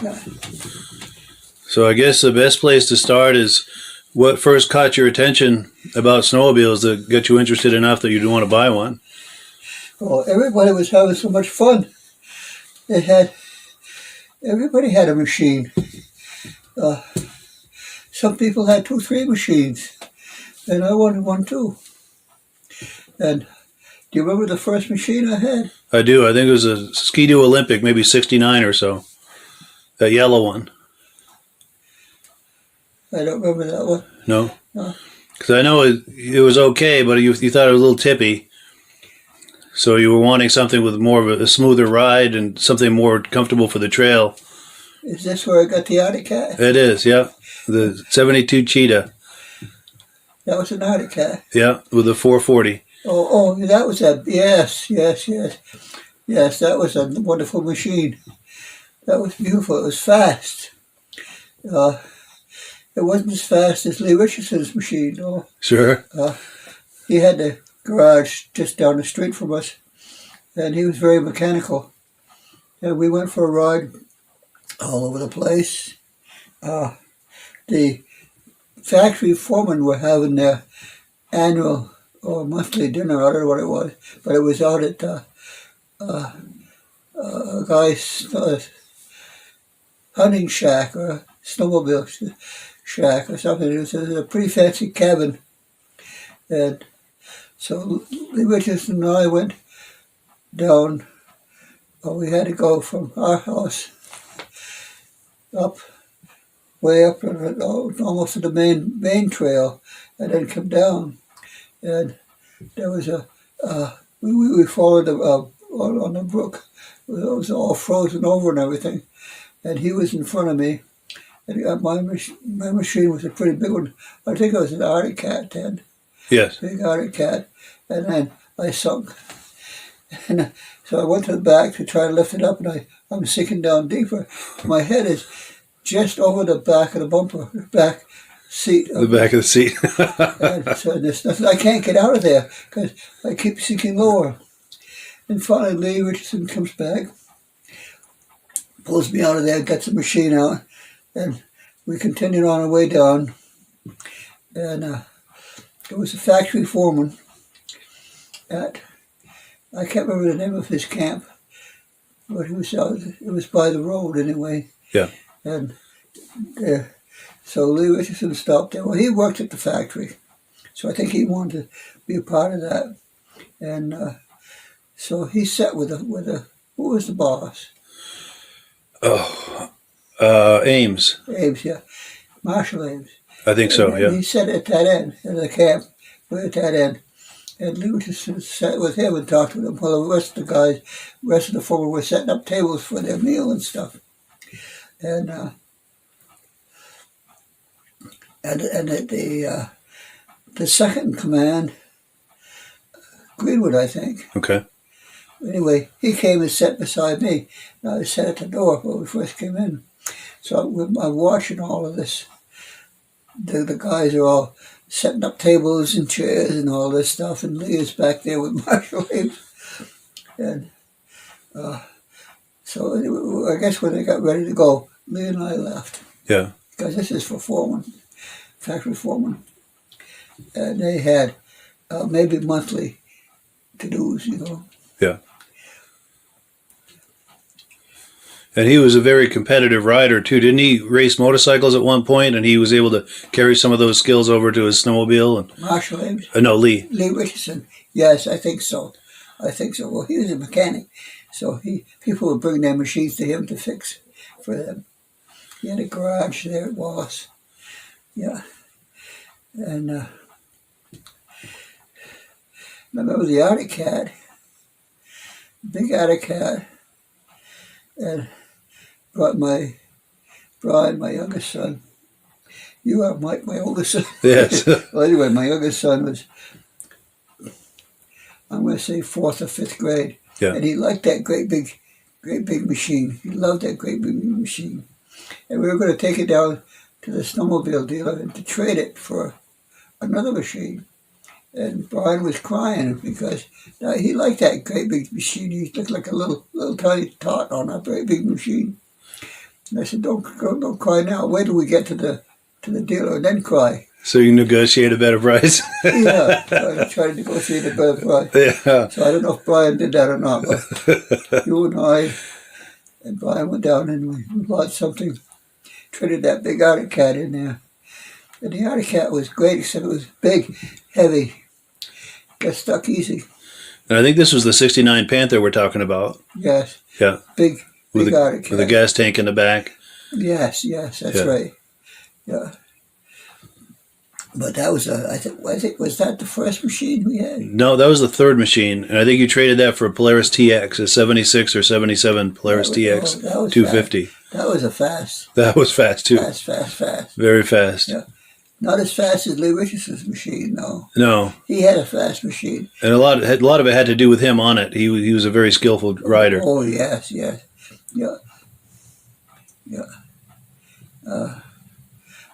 Yeah. So I guess the best place to start is what first caught your attention about snowmobiles that got you interested enough that you'd want to buy one? Oh, everybody was having so much fun. Everybody had a machine. Some people had 2, 3 machines, and I wanted one too. And do you remember the first machine I had? I do. I think it was a Ski-Doo Olympic, maybe 69 or so. That yellow one. I don't remember that one. No? No. Because I know it was okay, but you thought it was a little tippy. So you were wanting something with more of a smoother ride and something more comfortable for the trail. Is this where I got the Arctic Cat? It is, yeah. The 72 Cheetah. That was an Arctic Cat. Yeah, with the 440. Oh, that was a, yes. Yes, that was a wonderful machine. That was beautiful. It was fast. It wasn't as fast as Lee Richardson's machine, though. Sure. He had the garage just down the street from us, and he was very mechanical. And we went for a ride all over the place. The factory foremen were having their annual or monthly dinner, I don't know what it was, but it was out at a guy's hunting shack or a snowmobile shack or something. It was a pretty fancy cabin. And so Lee Richardson and I went down. Well, we had to go from our house way up almost to the main trail, and then come down. And there was we followed on the brook. It was all frozen over and everything. And he was in front of me. And my machine was a pretty big one. I think it was an Arctic Cat then. Yes. Big Arctic Cat. And then I sunk. And so I went to the back to try to lift it up, and I'm sinking down deeper. My head is just over the back of the bumper, the back seat. The back of the seat. And so there's nothing, I can't get out of there because I keep sinking lower. And finally Lee Richardson comes back, pulls me out of there, gets the machine out, and we continued on our way down. And there was a factory foreman at, I can't remember the name of his camp, but it was by the road anyway. Yeah. And so Lee Richardson stopped there. Well, he worked at the factory, so I think he wanted to be a part of that. And so he sat with who was the boss? Oh, Ames. Ames, yeah. Marshall Ames. I think so, and yeah. He sat at that end of the camp, way at that end. And Lee Richardson sat with him and talked with him while the rest of the foremen were setting up tables for their meal and stuff. And the second in command, Greenwood, I think. Okay. Anyway, he came and sat beside me. And I sat at the door when we first came in. So I'm watching all of this. The guys are all setting up tables and chairs and all this stuff, and Lee is back there with Marshall Ames. And so I guess when they got ready to go, Lee and I left. Yeah. Because this is for factory foreman. And they had maybe monthly to-dos, Yeah. And he was a very competitive rider, too. Didn't he race motorcycles at one point, and he was able to carry some of those skills over to his snowmobile? And Marshall Ames? No, Lee. Lee Richardson. Yes, I think so. Well, he was a mechanic, so people would bring their machines to him to fix for them. He had a garage there at Wallace. Yeah. And I remember the Arctic Cat, big Arctic Cat, and brought Brian, my youngest son. You are Mike, my oldest son. Yes. Well, anyway, my youngest son was, I'm going to say 4th or 5th grade. Yeah. And he liked that great big machine. He loved that great big machine. And we were going to take it down to the snowmobile dealer and to trade it for another machine. And Brian was crying because he liked that great big machine. He looked like a little tiny tot on a very big machine. And I said, don't cry now. Wait till we get to the dealer and then cry. So you negotiate a better price? Yeah, I tried to negotiate a better price. Yeah. So I don't know if Brian did that or not, but you and I and Brian went down and we bought something, traded that big Arctic Cat in there. And the Arctic Cat was great, except it was big, heavy, got stuck easy. And I think this was the 69 Panther we're talking about. Yes. Yeah. Big Arctic Cat. With a gas tank in the back. Yes, that's right. Yeah. But that was I think was that the first machine we had? No, that was the third machine, and I think you traded that for a Polaris TX, a 76 or 77 Polaris TX 250. Fast. That was a fast. That was fast too. Fast. Very fast. Yeah. Not as fast as Lee Richardson's machine, no. No. He had a fast machine. And a lot of it had to do with him on it. He was a very skillful rider. Oh yes. Yeah.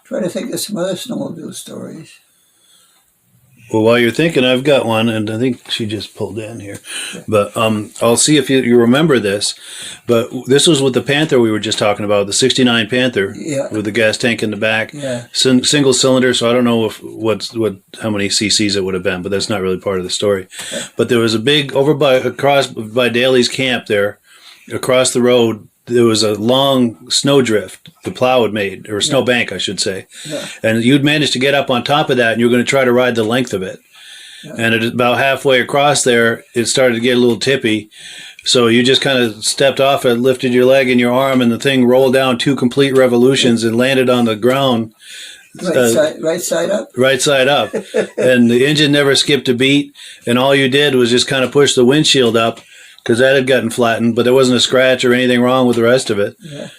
Trying to think of some other snowmobile stories. Well, while you're thinking, I've got one, and I think she just pulled in here. But I'll see if you remember this. But this was with the Panther we were just talking about, the 69 Panther with the gas tank in the back. Yeah. Single cylinder, so I don't know how many cc's it would have been, but that's not really part of the story. Yeah. But there was a big, across by Daly's camp there, across the road, there was a long snowdrift the plow had made, or a snowbank, I should say. Yeah. And you'd managed to get up on top of that, and you were going to try to ride the length of it. Yeah. And at about halfway across there, it started to get a little tippy. So you just kind of stepped off it, lifted your leg and your arm, and the thing rolled down 2 complete revolutions and landed on the ground. Right side up? Right side up. And the engine never skipped a beat, and all you did was just kind of push the windshield up, because that had gotten flattened, but there wasn't a scratch or anything wrong with the rest of it. Yeah.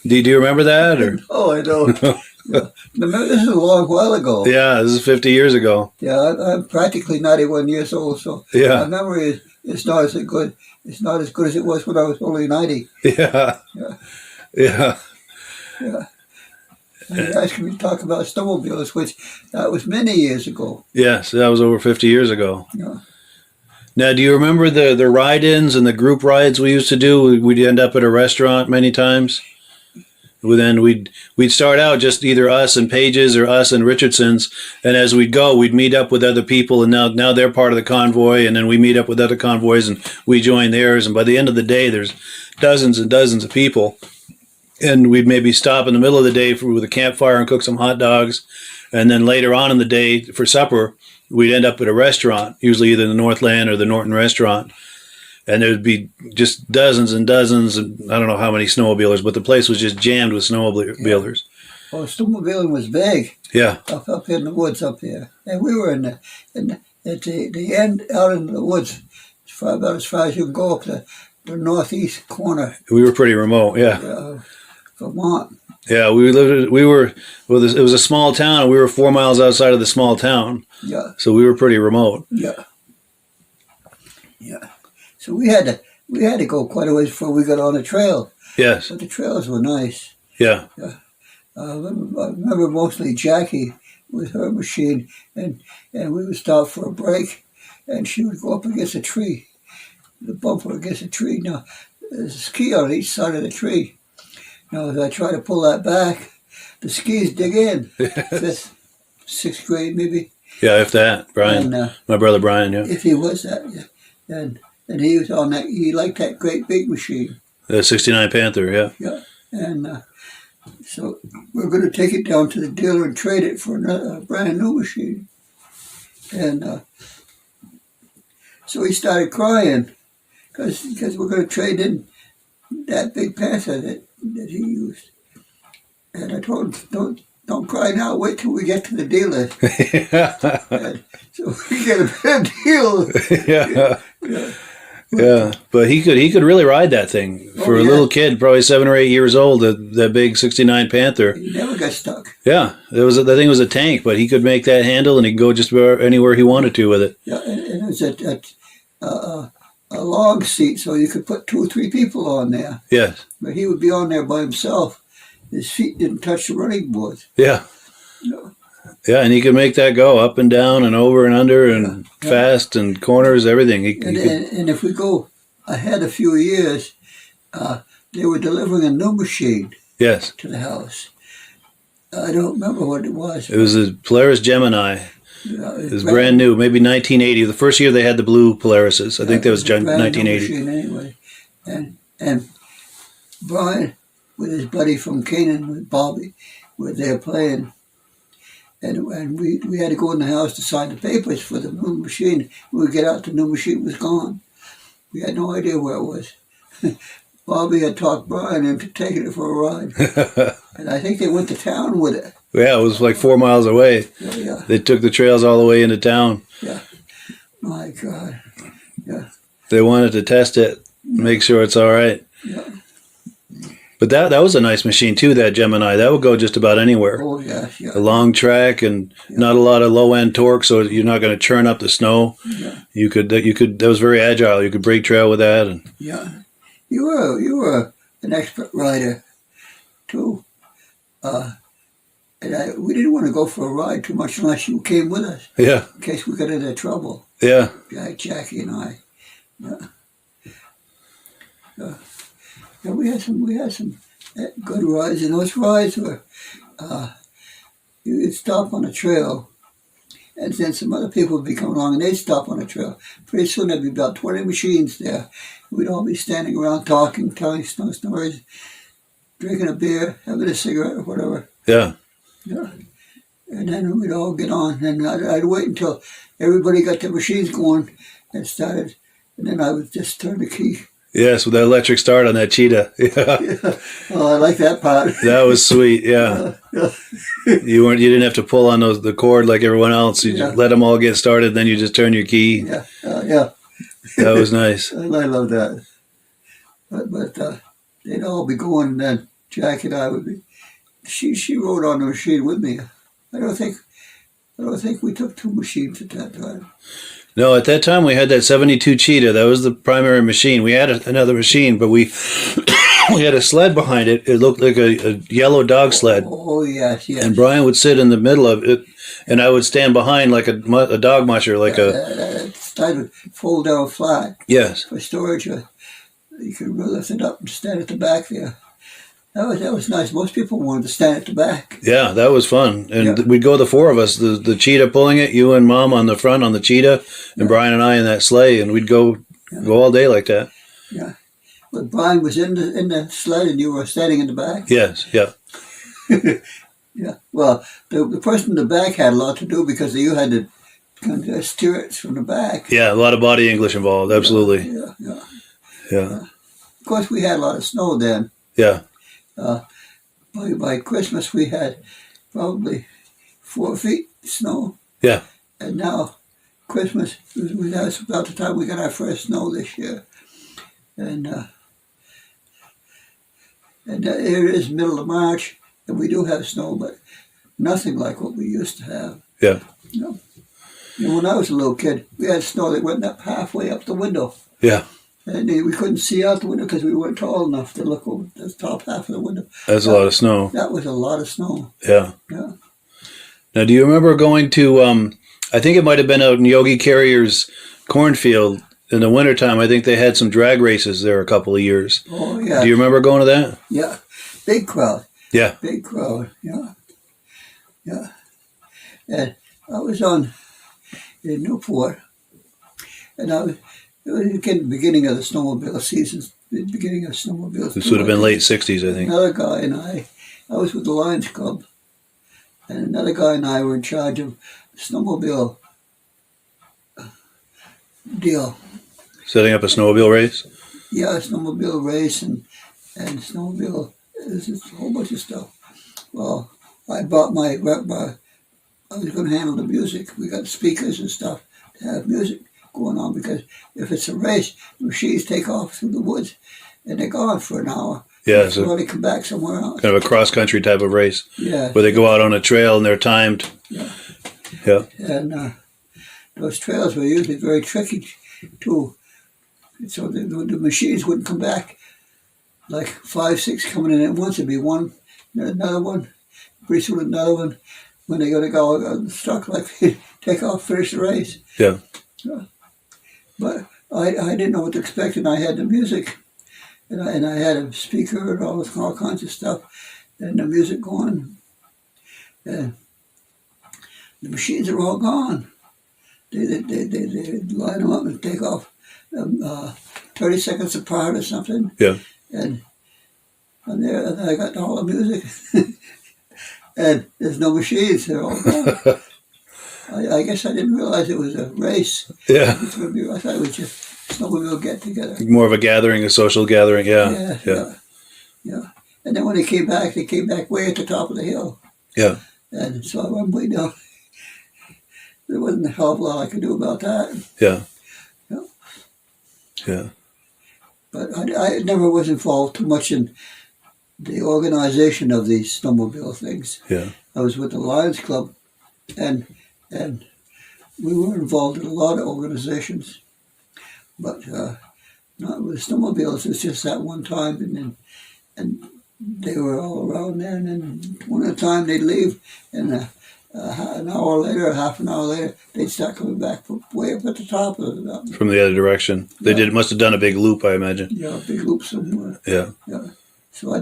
Do you remember that? Or? Oh, I don't. Yeah. This is a long while ago. Yeah, this is 50 years ago. Yeah, I'm practically 91 years old, so my memory is not as good. It's not as good as it was when I was only 90. Yeah. And you guys can talk about snowmobiles, which that was many years ago. Yes, that was over 50 years ago. Yeah. Now, do you remember the ride-ins and the group rides we used to do? We'd end up at a restaurant many times. Then we'd start out just either us and Page's or us and Richardson's, and as we'd go, we'd meet up with other people, and now they're part of the convoy, and then we meet up with other convoys, and we join theirs, and by the end of the day, there's dozens and dozens of people, and we'd maybe stop in the middle of the day with a campfire and cook some hot dogs, and then later on in the day for supper, we'd end up at a restaurant, usually either the Northland or the Norton restaurant. And there'd be just dozens and dozens, and I don't know how many snowmobilers, but the place was just jammed with snowmobilers. Oh, snowmobiling was big. Yeah. Up in the woods up here. And we were at the end, out in the woods, about as far as you can go up the northeast corner. We were pretty remote, yeah. Vermont. Yeah, it was a small town, and we were 4 miles outside of the small town. Yeah. So we were pretty remote. Yeah. So we had to go quite a ways before we got on the trail. Yes. But the trails were nice. Yeah. I remember mostly Jackie with her machine, and we would stop for a break, and she would go up against a tree, the bumper against a tree. Now, there's a ski on each side of the tree. Now, as I try to pull that back, the skis dig in. Fifth, sixth grade, maybe. Yeah, if that. Brian. And, my brother Brian, yeah. If he was that, yeah. And he was on that, he liked that great big machine. The 69 Panther, yeah. Yeah. And so we're going to take it down to the dealer and trade it for a brand new machine. And so he started crying because we're going to trade in that big Panther that he used. And I told him, don't cry now, wait till we get to the dealer. So we get a bad deal. Yeah, but he could really ride that thing for a little kid, probably 7 or 8 years old. That big 69 Panther. He never got stuck. Yeah, the thing was a tank, but he could make that handle, and he could go just about anywhere he wanted to with it. Yeah, and it was a long seat, so you could put 2 or 3 people on there. Yes, but he would be on there by himself. His feet didn't touch the running boards. Yeah. No. Yeah, and he could make that go up and down and over and under and fast and corners, everything. And if we go ahead a few years, they were delivering a new machine. Yes. to the house. I don't remember what it was. It was a Polaris Gemini. It was brand new, maybe 1980. The first year they had the blue Polarises. I think that was 1980. Machine anyway. And Brian, with his buddy from Canaan, with Bobby, were there playing. And we had to go in the house to sign the papers for the new machine. When we get out, the new machine was gone. We had no idea where it was. Bobby had talked Brian into taking it for a ride. And I think they went to town with it. Yeah, it was like 4 miles away. Yeah. They took the trails all the way into town. Yeah. My God. Yeah. They wanted to test it, make sure it's all right. Yeah. But that was a nice machine too, that Gemini. That would go just about anywhere. Oh, yes, yeah. A long track and not a lot of low end torque, so you're not going to churn up the snow. Yeah. You could. That was very agile. You could break trail with that. And yeah. You were an expert rider too. And we didn't want to go for a ride too much unless you came with us. Yeah. In case we got into trouble. Yeah. Jackie and I. Yeah. Yeah, we had some good rides, and those rides were you'd stop on a trail, and then some other people would be coming along, and they'd stop on a trail. Pretty soon there'd be about 20 machines there. We'd all be standing around talking, telling snow stories, drinking a beer, having a cigarette or whatever. Yeah. Yeah. And then we'd all get on, and I'd wait until everybody got their machines going and started, and then I would just turn the key. Yes, with that electric start on that Cheetah. Yeah. Yeah. Oh, I like that part. That was sweet. Yeah. You didn't have to pull on the cord like everyone else. You just let them all get started, then you just turn your key. Yeah. Yeah. That was nice. I love that. But they'd all be going, and then Jack and I would be. She rode on the machine with me. I don't think we took two machines at that time. No, at that time we had that 72 Cheetah. That was the primary machine. We had another machine, but we we had a sled behind it. It looked like a yellow dog sled. Oh, yes. And Brian would sit in the middle of it, and I would stand behind like a dog musher, like a sled would fold down flat. Yes. For storage. You could lift it up and stand at the back there. That was nice. Most people wanted to stand at the back. Yeah, that was fun. And we'd go the four of us, the Cheetah pulling it, you and Mom on the front on the Cheetah, and Brian and I in that sleigh, and we'd go all day like that. Yeah. But Brian was in the sled and you were standing in the back? Yes, yeah. Yeah. Well, the person in the back had a lot to do because you had to kind of steer it from the back. Yeah, a lot of body English involved, absolutely. Yeah. Of course, we had a lot of snow then. Yeah. By Christmas, we had probably 4 feet snow. Yeah. And now, Christmas, that's about the time we got our first snow this year. And here it is, middle of March, and we do have snow, but nothing like what we used to have. Yeah. You know, when I was a little kid, we had snow that went up halfway up the window. Yeah. And we couldn't see out the window because we weren't tall enough to look over the top half of the window. That's a lot of snow. That was a lot of snow. Yeah. Yeah. Now, do you remember going to, I think it might have been out in Yogi Carrier's cornfield in the wintertime. I think they had some drag races there a couple of years. Oh, yeah. Do you remember going to that? Yeah. Big crowd. Yeah. Big crowd. Yeah. Yeah. And I was in Newport, and it was again the beginning of the snowmobile season, the beginning of snowmobiles. This would have been late 60s, I think. Another guy and I was with the Lions Club, and another guy and I were in charge of the snowmobile deal. Setting up a snowmobile race? Yeah, a snowmobile race and snowmobile, there's a whole bunch of stuff. Well, I bought I was going to handle the music. We got speakers and stuff to have music going on, because if it's a race, the machines take off through the woods and they're gone for an hour. Yeah, so they come back somewhere else. Kind of a cross-country type of race. Yeah. Where they go out on a trail and they're timed. Yeah. Yeah. And those trails were usually very tricky too. So the machines wouldn't come back. Like 5, 6 coming in at once. It'd be one, another one, pretty soon another one. When they got to go stuck, like take off, finish the race. Yeah. But I didn't know what to expect, and I had the music. and I had a speaker and all kinds of stuff, and the music going, and the machines are all gone. They line them up and take off 30 seconds apart or something. Yeah. And I got all the music, and there's no machines. They're all gone. I guess I didn't realize it was a race. Yeah. I thought it was just snowmobile get together. More of a gathering, a social gathering. Yeah. And then when they came back way at the top of the hill. Yeah. And so I went way down. There wasn't a hell of a lot I could do about that. Yeah. Yeah. Yeah. But I never was involved too much in the organization of these snowmobile things. Yeah. I was with the Lions Club, and we were involved in a lot of organizations, but not with snowmobiles. It's just that one time, and they were all around there, and then one at a time they'd leave, and an hour later, half an hour later, they'd start coming back way up at the top of it. From the other direction. They must have done a big loop, I imagine. Yeah, a big loop somewhere. Yeah. Yeah. So I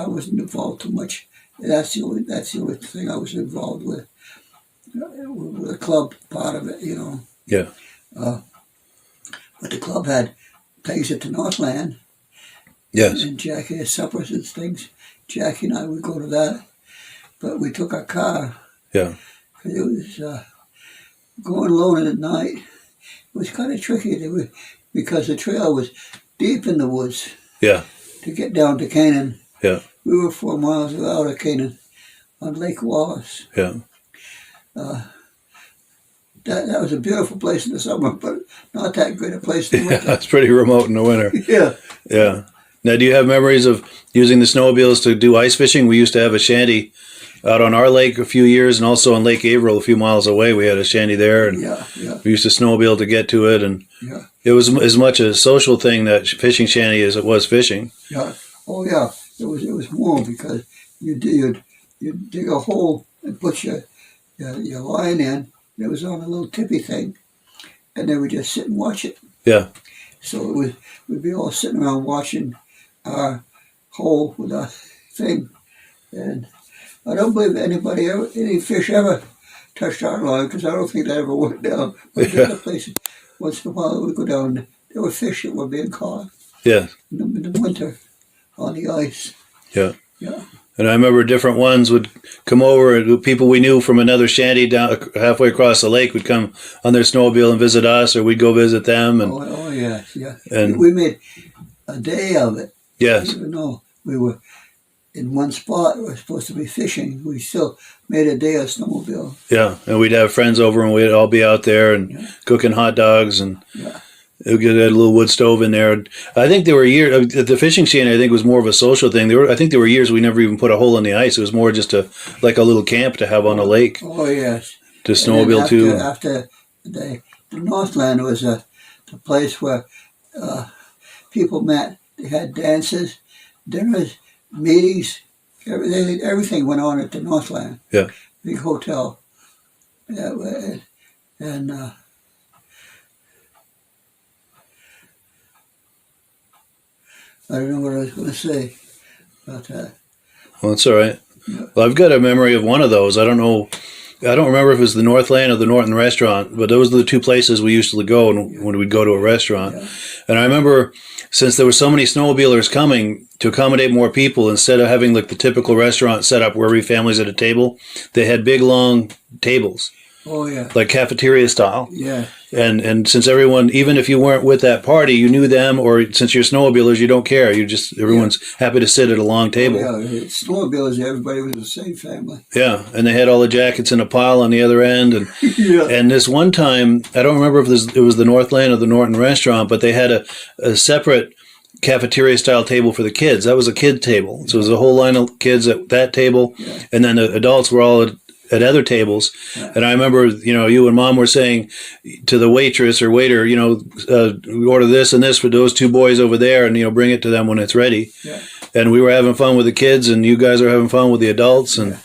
wasn't involved too much. That's the only thing I was involved with the club part of it, Yeah. But the club had things at the Northland. Yes. And Jackie had suppers and things. Jackie and I would go to that, but we took our car. Yeah. Because it was going alone at night. It was kind of tricky because the trail was deep in the woods. Yeah. To get down to Canaan. Yeah. We were 4 miles out of Canaan on Lake Wallace. Yeah. That was a beautiful place in the summer, but not that great a place in the winter. Yeah, it's pretty remote in the winter. Yeah. Yeah. Now, do you have memories of using the snowmobiles to do ice fishing? We used to have a shanty out on our lake a few years, and also on Lake Averill a few miles away. We had a shanty there, and we used to snowmobile to get to it, and it was as much a social thing, that fishing shanty, as it was fishing. Yeah. Oh yeah. It was warm because you'd dig a hole and put your line in. And it was on a little tippy thing, and they would just sit and watch it. Yeah. So we'd be all sitting around watching our hole with our thing, and I don't believe any fish ever touched our line, because I don't think that ever went down. But the other places, once in a while, it would go down. There were fish that were being caught. Yeah. In the winter on the ice. Yeah. Yeah. And I remember different ones would come over, and people we knew from another shanty down halfway across the lake would come on their snowmobile and visit us, or we'd go visit them. And oh yes, yeah. And we made a day of it. Yes. Even though we were in one spot, we were supposed to be fishing, we still made a day of snowmobile. Yeah, and we'd have friends over, and we'd all be out there and cooking hot dogs, and we'd get a little wood stove in there. I think there were years, the fishing shanty, I think, was more of a social thing. I think there were years we never even put a hole in the ice. It was more just like a little camp to have on a lake. Oh yes. To snowmobile too. After the Northland was the place where people met. They had dances, dinners, meetings, everything went on at the Northland. Yeah. Big hotel. Yeah, and I don't know what I was going to say about that. Well, that's all right. Well, I've got a memory of one of those. I don't remember if it was the Northland or the Norton Restaurant, but those were the two places we used to go when we'd go to a restaurant. Yeah. And I remember, since there were so many snowmobilers coming, to accommodate more people, instead of having like the typical restaurant set up where every family's at a table, they had big, long tables. Oh, yeah. Like cafeteria style. Yeah. And since everyone, even if you weren't with that party, you knew them, or since you're snowmobilers, you don't care. Everyone's happy to sit at a long table. Oh, yeah. Snowmobilers, everybody was the same family. Yeah. And they had all the jackets in a pile on the other end. And and this one time, I don't remember if it was the Northland or the Norton Restaurant, but they had a separate cafeteria style table for the kids. That was a kid table. So it was a whole line of kids at that table. Yeah. And then the adults were all at other tables. Yeah. And I remember, you and Mom were saying to the waitress or waiter, we order this and this for those two boys over there, and, bring it to them when it's ready. Yeah. And we were having fun with the kids, and you guys are having fun with the adults. And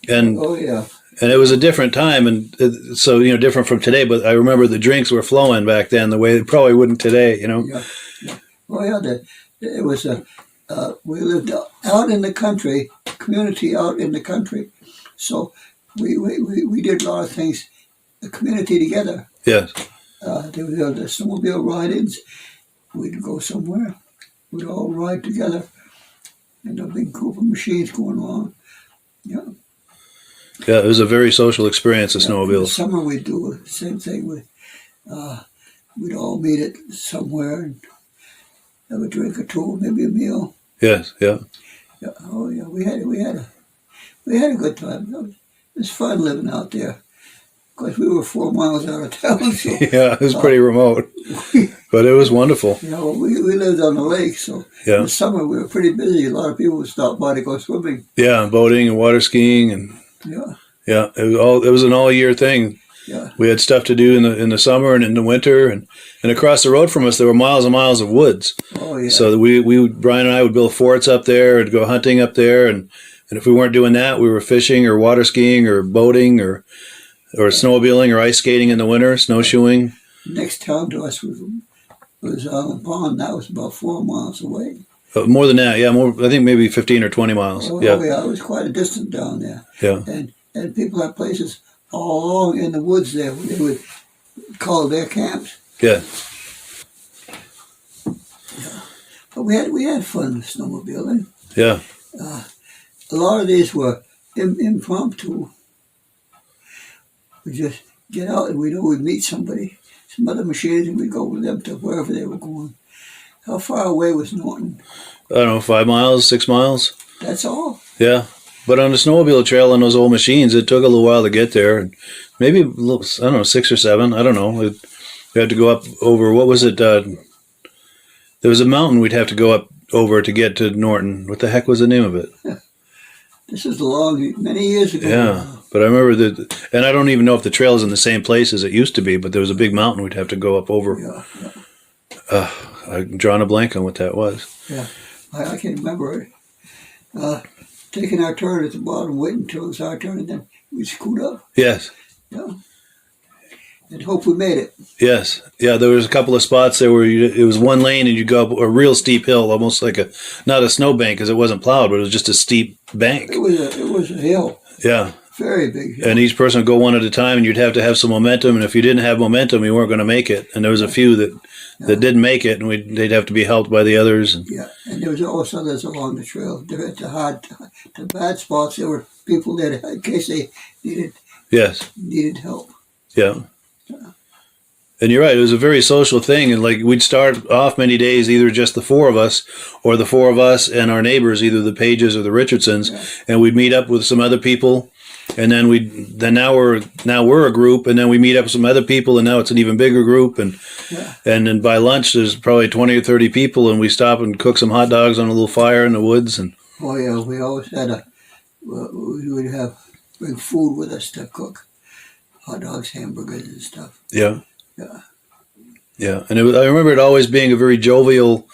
oh, yeah. And it was a different time, and so, different from today. But I remember the drinks were flowing back then the way they probably wouldn't today, Yeah. Oh, yeah. It was we lived out in the country, community out in the country. So we did a lot of things, the community together. Yes. There were the snowmobile ride-ins. We'd go somewhere. We'd all ride together. And a big group of machines going on. Yeah. Yeah, it was a very social experience, the In the snowmobiles. summer we'd do the same thing. We'd all meet at somewhere and have a drink or two, maybe a meal. Yes, yeah. Yeah. Oh yeah, we had a good time. It was fun living out there. Of course, we were 4 miles out of town, so Yeah, it was pretty remote, but it was wonderful. we lived on the lake. So in Yeah, the summer we were pretty busy. A lot of people would stop by to go swimming. yeah, boating and water skiing, and Yeah, yeah, it was an all year thing. yeah. We had stuff to do in the summer and in the winter, and across the road from us there were miles and miles of woods. Oh yeah. So Brian and I would build forts up there and go hunting up there, and if we weren't doing that, we were fishing or water skiing or boating or snowmobiling or ice skating in the winter, snowshoeing. Next town to us was Island Pond. That was about 4 miles away. More than that, yeah, more. I think maybe 15 or 20 miles. Oh Yeah, yeah, it was quite a distance down there. yeah, And people had places all along in the woods there where they would call their camps. yeah, But we had fun snowmobiling. yeah, A lot of these were impromptu. We just get out and we know we'd meet somebody, some other machines, and we'd go with them to wherever they were going. How far away was Norton? I don't know, 5 miles, 6 miles. That's all. Yeah, but on the snowmobile trail on those old machines, it took a little while to get there. And maybe a little, I don't know, 6 or 7. I don't know. We had to go up over, what was it? There was a mountain we'd have to go up over to get to Norton. What the heck was the name of it? This is many years ago. Yeah, but I remember that, and I don't even know if the trail is in the same place as it used to be, but there was a big mountain we'd have to go up over. Yeah. I'm drawing a blank on what that was. Yeah. I can't remember it. Taking our turn at the bottom, waiting until it was our turn, and then we scoot up. Yes. Yeah. And hope we made it. Yes, yeah. There was a couple of spots there where it was one lane, and you go up a real steep hill, almost like not a snow bank because it wasn't plowed, but it was just a steep bank. It was a hill, Yeah, very big hill. and each person would go one at a time, and you'd have to have some momentum. And if you didn't have momentum, you weren't going to make it. And there was a few that didn't make it, and they'd have to be helped by the others. And Yeah, and there was also others along the trail. There at the bad spots, there were people there in case they needed help. Yeah. And you're right, it was a very social thing. And like we'd start off many days, either just the four of us or the four of us and our neighbors, either the Pages or the Richardsons, and we'd meet up with some other people. And then now we're a group, and then we meet up with some other people, and now it's an even bigger group. And then by lunch there's probably 20 or 30 people, and we stop and cook some hot dogs on a little fire in the woods. And oh yeah, we always had we would bring food with us to cook, hot dogs, hamburgers, and stuff. Yeah. Yeah. Yeah, and I remember it always being a very jovial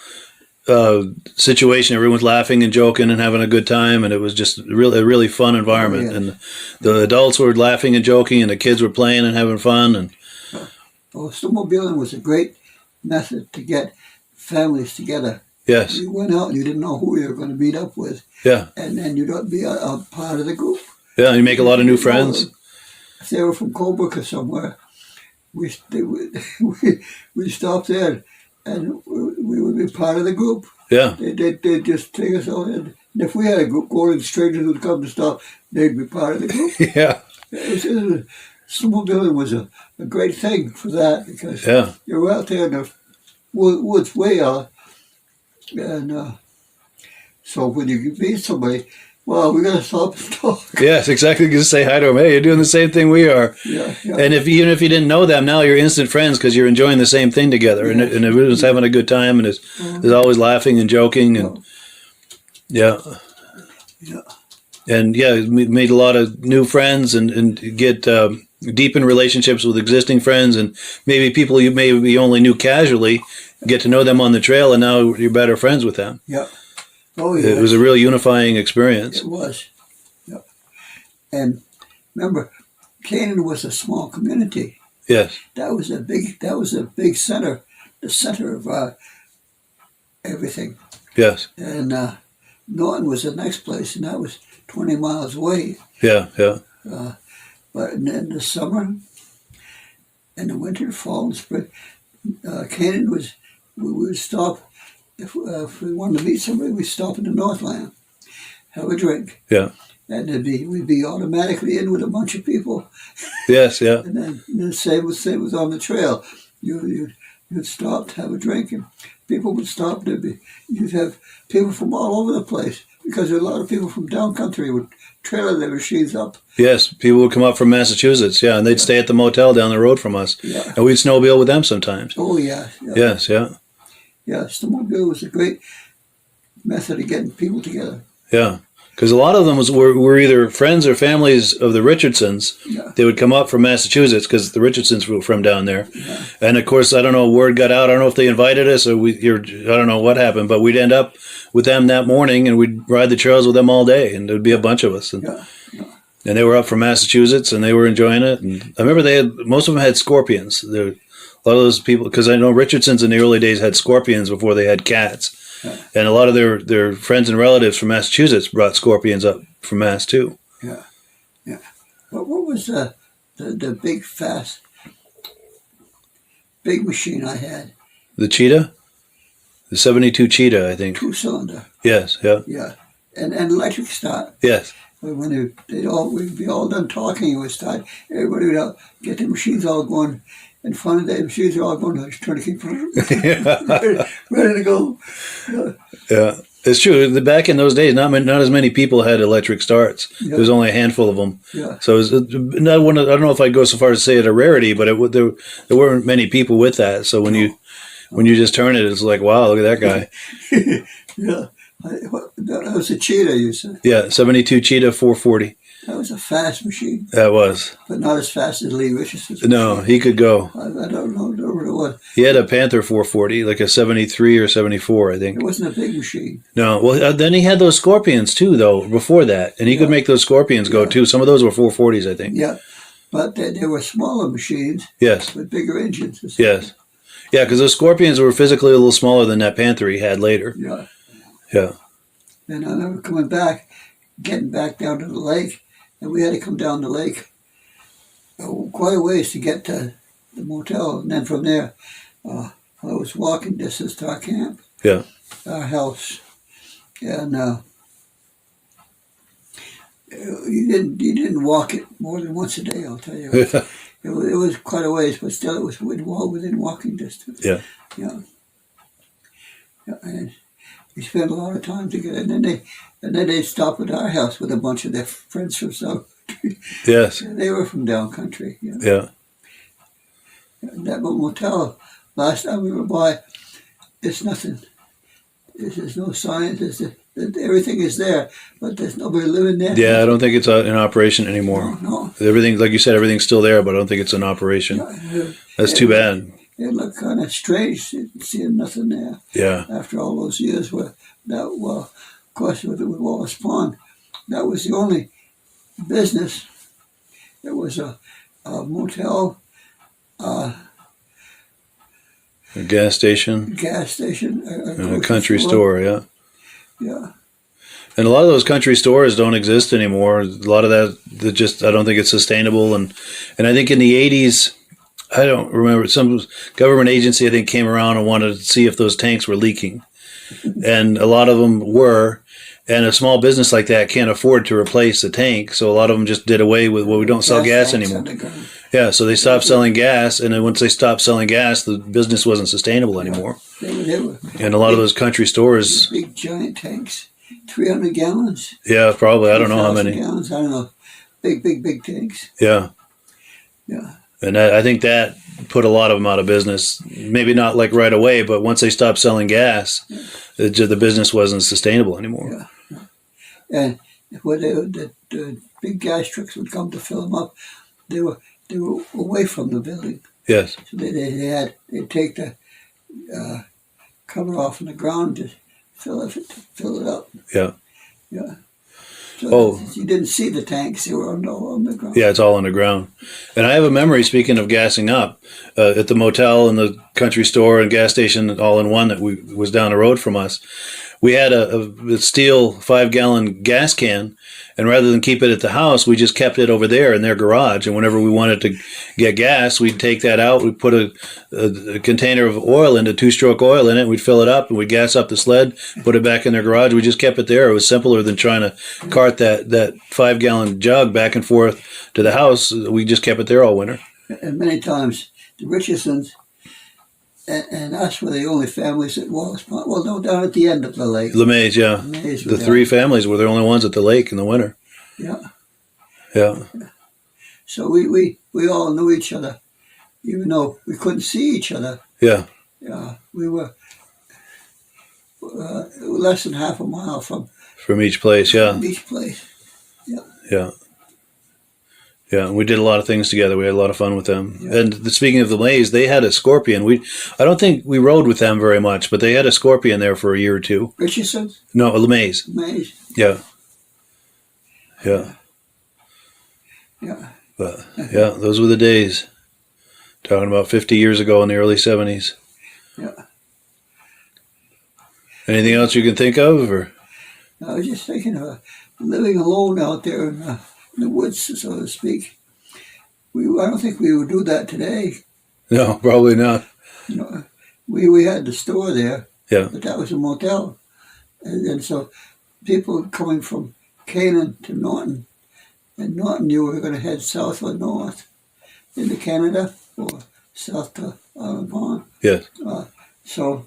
situation. Everyone's laughing and joking and having a good time, and it was just a really fun environment. Oh, yeah. And the adults were laughing and joking, and the kids were playing and having fun. And Snowmobiling was a great method to get families together. yes, You went out and you didn't know who you were going to meet up with, yeah, and then you'd be a part of the group. yeah, you make a lot of new friends. If they were from Colebrook or somewhere, we stop there, and we would be part of the group. Yeah, They'd just take us out, and if we had a group going, strangers would come to stop, they'd be part of the group. yeah, Snowmobiling was a great thing for that, because yeah, you're out there in the woods way out, and so when you meet somebody, well, we got to stop and talk. yes, exactly. Just say hi to them. Hey, you're doing the same thing we are. Yeah. And even if you didn't know them, now you're instant friends because you're enjoying the same thing together, and everyone's having a good time, and is always laughing and joking, and yeah. And yeah, we made a lot of new friends and get deepen relationships with existing friends, and maybe people you maybe only knew casually, get to know them on the trail, and now you're better friends with them. Yeah. Oh yeah. It was a real unifying experience. It was. Yeah. And remember, Canaan was a small community. Yes. That was a big center, the center of everything. Yes. And Norton was the next place, and that was 20 miles away. Yeah. Yeah. But in the summer, in the winter, fall, and spring, Canaan was, we would stop, if we wanted to meet somebody, we'd stop in the Northland, have a drink. Yeah. And we'd be automatically in with a bunch of people. Yes. Yeah. And then same was on the trail. You'd stop to have a drink, and people would stop. You'd have people from all over the place, because a lot of people from down country would trailer their machines up. Yes, people would come up from Massachusetts, and they'd stay at the motel down the road from us, and we'd snowmobile with them sometimes. Oh yeah. Yes, yeah. Yeah, snowmobile was a great method of getting people together. Yeah, because a lot of them were either friends or families of the Richardsons. Yeah. They would come up from Massachusetts because the Richardsons were from down there. Yeah. And of course, I don't know, word got out. I don't know if they invited us or I don't know what happened, but we'd end up with them that morning, and we'd ride the trails with them all day, and there'd be a bunch of us. And, and they were up from Massachusetts, and they were enjoying it. And I remember most of them had scorpions. A lot of those people, because I know Richardsons in the early days had scorpions before they had cats. Yeah. And a lot of their friends and relatives from Massachusetts brought scorpions up from Mass too. Yeah, yeah. But what was the big machine I had? The Cheetah? The 72 Cheetah, I think. 2-cylinder. Yes, yeah. Yeah, and electric start. Yes. When we'd be all done talking, it would start. Everybody would get the machines all going. In front of the machines are all going trying to keep ready to go. Yeah, it's true. Back in those days, not as many people had electric starts. Yeah. There was only a handful of them. Yeah. So I don't know if I'd go so far as to say it a rarity, but there weren't many people with that. So when you just turn it, it's like, wow, look at that guy. Yeah. That was a Cheetah, you said? Yeah, 72 Cheetah 440. That was a fast machine. That was. But not as fast as Lee Richardson's. No, he could go. I don't know what it was. He had a Panther 440, like a 73 or 74, I think. It wasn't a big machine. No. Well, then he had those Scorpions, too, though, before that. And he could make those Scorpions go, too. Some of those were 440s, I think. Yeah. But they were smaller machines. Yes. With bigger engines. Yes. Yeah, because those Scorpions were physically a little smaller than that Panther he had later. Yeah. Yeah. And I remember getting back down to the lake, and we had to come down the lake quite a ways to get to the motel. And then from there, I was walking distance to our camp. Yeah. Our house. And you didn't walk it more than once a day, I'll tell you. It was quite a ways, but still it was within walking distance. Yeah. Yeah. And we spent a lot of time together, and then they stopped at our house with a bunch of their friends from South. Yes. And they were from down country. You know? Yeah. And that motel, last time we were by, it's nothing. There's no sign. Everything is there, but there's nobody living there. Yeah, I don't think it's in operation anymore. No. Everything, like you said, everything's still there, but I don't think it's in operation. That's too bad. It looked kind of strange seeing nothing there. Yeah. After all those years, of course, with Wallace Pond, that was the only business. There was a motel, a gas station, a country store. Yeah. Yeah. And a lot of those country stores don't exist anymore. A lot of that just, I don't think it's sustainable. And I think in the 80s, I don't remember, some government agency, I think, came around and wanted to see if those tanks were leaking. And a lot of them were. And a small business like that can't afford to replace the tank. So a lot of them just did away with, we don't sell gas anymore. Yeah, so they stopped selling gas. And then once they stopped selling gas, the business wasn't sustainable anymore. They were and a lot of those country stores. Big giant tanks, 300 gallons. Yeah, probably. I don't know how many. Gallons, I don't know. Big tanks. Yeah. Yeah. And I think that put a lot of them out of business. Maybe not like right away, but once they stopped selling gas, the business wasn't sustainable anymore. Yeah. And when the big gas trucks would come to fill them up, they were away from the building. Yes. So they'd take the cover off on the ground to fill it up. Yeah. Yeah. So you didn't see the tanks; they were on the ground. Yeah, it's all underground. And I have a memory, speaking of gassing up, at the motel and the country store and gas station all in one that was down the road from us. We had a steel 5-gallon gas can, and rather than keep it at the house, we just kept it over there in their garage. And whenever we wanted to get gas, we'd take that out. We'd put a container of oil in, a 2-stroke oil in it. We'd fill it up, and we'd gas up the sled, put it back in their garage. We just kept it there. It was simpler than trying to cart that 5-gallon jug back and forth to the house. We just kept it there all winter. And many times, the Richardsons and us were the only families that was, well, no, down at the end of the lake. LeMay's, yeah. LeMay's The 3 families were the only ones at the lake in the winter. Yeah. Yeah. So we all knew each other, even though we couldn't see each other. Yeah. Yeah. We were less than half a mile from each place, yeah. From each place. Yeah. Yeah. Yeah, we did a lot of things together. We had a lot of fun with them. Yeah. And speaking of the LeMays, they had a Scorpion. I don't think we rode with them very much, but they had a Scorpion there for a year or two. Richardson? No, LeMays. LeMays. Yeah. Yeah. Yeah. But, yeah, those were the days. Talking about 50 years ago in the early 70s. Yeah. Anything else you can think of? Or? I was just thinking of living alone out there in the woods, so to speak. I don't think we would do that today. No, probably not. You know, we had the store there, yeah, but that was a motel, and so people coming from Canaan to Norton, and Norton, you were going to head south or north into Canada or south to Island Pond. Yes. So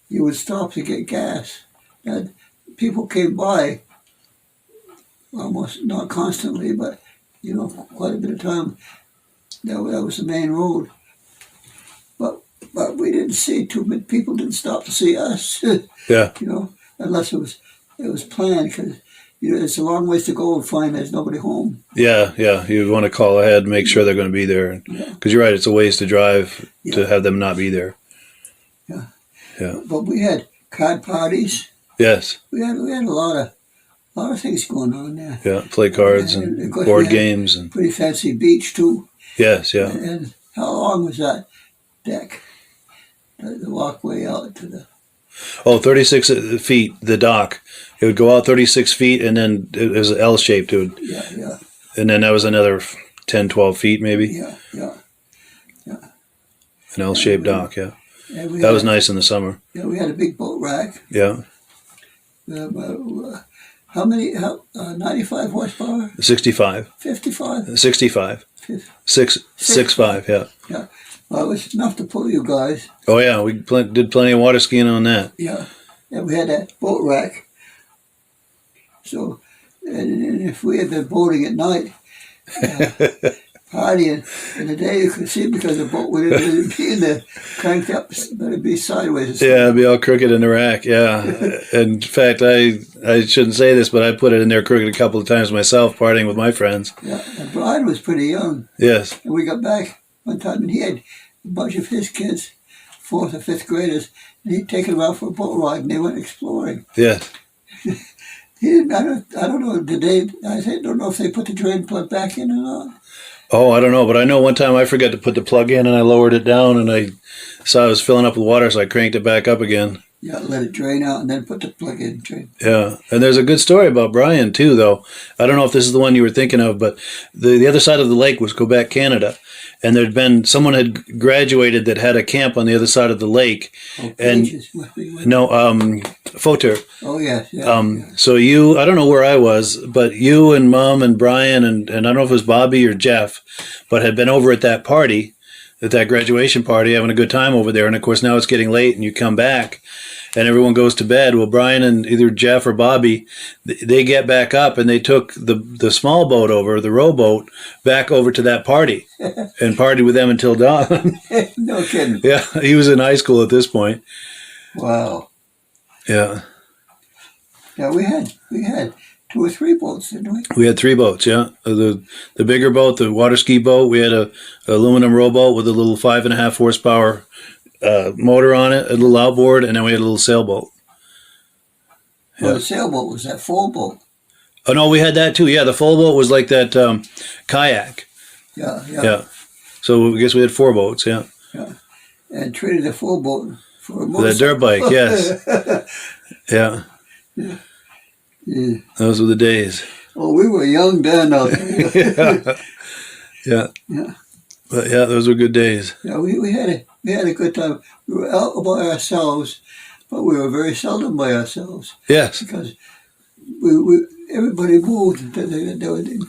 you would stop to get gas, and people came by. Almost not constantly, but quite a bit of time. That was the main road. But we didn't see too many people. Didn't stop to see us. Yeah. Unless it was planned, because it's a long ways to go and find there's nobody home. Yeah, yeah. You want to call ahead and make sure they're going to be there, because you're right. It's a ways to drive to have them not be there. Yeah. Yeah. But we had card parties. Yes. We had a lot of things going on there. Yeah, play cards and board games. And pretty fancy beach, too. Yes, yeah. And how long was that deck? The walkway out to the... 36 feet, the dock. It would go out 36 feet, and then it was L-shaped. Yeah. And then that was another 10, 12 feet, maybe. Yeah. An L-shaped dock, yeah. That was nice in the summer. Yeah, we had a big boat rack. Yeah. How many? 95 horsepower? 65. 55? 65. 65, yeah. Yeah. Well, it was enough to pull you guys. Oh, yeah. We did plenty of water skiing on that. Yeah. And we had that boat rack. So, and if we had been boating at night, partying, in the day you could see because the boat would be in there, cranked up, but it'd be sideways. Yeah, it'd be all crooked in the rack, yeah. In fact, I shouldn't say this, but I put it in there crooked a couple of times myself, partying with my friends. Yeah, and Brian was pretty young. Yes. And we got back one time, and he had a bunch of his kids, 4th or 5th graders, and he'd taken them out for a boat ride, and they went exploring. Yes. He didn't, I don't know, don't know if they put the drain plug back in or not. Oh, I don't know, but I know one time I forgot to put the plug in, and I lowered it down, and I saw it was filling up with water, so I cranked it back up again. Yeah, let it drain out, and then put the plug in. Drain. Yeah, and there's a good story about Brian, too, though. I don't know if this is the one you were thinking of, but the other side of the lake was Quebec, Canada, and someone had graduated that had a camp on the other side of the lake. Oh, and Fauteur. Oh, yes. So I don't know where I was, but you and Mom and Brian and I don't know if it was Bobby or Jeff, but had been over at that party, at that graduation party, having a good time over there. And of course now it's getting late and you come back and everyone goes to bed. Well, Brian and either Jeff or Bobby, they get back up and they took the small boat over, the rowboat, back over to that party and partied with them until dawn. No kidding. Yeah, he was in high school at this point. Wow. Yeah. Yeah, we had 2 or 3 boats, didn't we? We had 3 boats, yeah. The bigger boat, the water ski boat, we had a aluminum rowboat with a little 5.5 horsepower motor on it, a little outboard, and then we had a little sailboat. Well, the sailboat was that full boat. Oh no, we had that too. Yeah, the full boat was like that kayak. Yeah, yeah, Yeah. So I guess we had 4 boats. Yeah. yeah. And traded the full boat for a The dirt bike. Yes. Yeah. Yeah. Those were the days. Oh, we were young then out there. Yeah. Yeah. But yeah, those were good days. Yeah, we had a good time. We were out by ourselves, but we were very seldom by ourselves Yes. because we everybody moved. They were in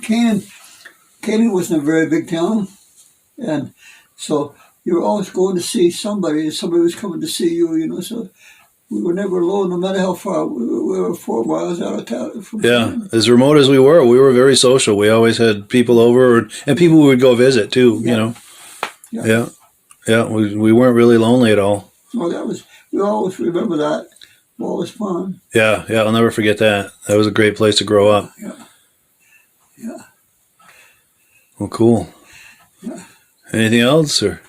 Canaan wasn't a very big town, and so you were always going to see somebody. Somebody was coming to see you, you know. So we were never alone, no matter how far. We were 4 miles out of town. Yeah, as remote as we were very social. We always had people over, and people we would go visit too. Yeah. You know. Yeah. Yeah. We weren't really lonely at all. Well, we always remember that. Always fun. Yeah. I'll never forget that. That was a great place to grow up. Yeah. Well, cool. Yeah. Anything else, or?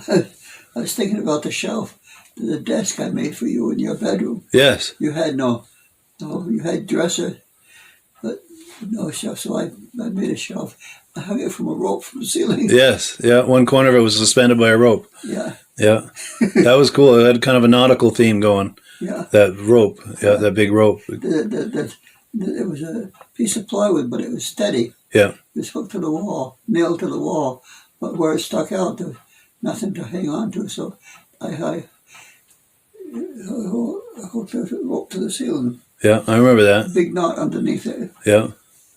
I was thinking about the shelf, the desk I made for you in your bedroom. Yes. You had you had dresser, but no shelf. So I made a shelf. I hung it from a rope from the ceiling. Yes. Yeah. One corner of it was suspended by a rope. Yeah. Yeah. That was cool. It had kind of a nautical theme going. Yeah. That rope. Yeah. That big rope. It was a piece of plywood, but it was steady. Yeah. It was hooked to the wall, nailed to the wall, but where it stuck out, there was nothing to hang on to. So I hooked the rope to the ceiling. Yeah. I remember that. Big knot underneath it. Yeah.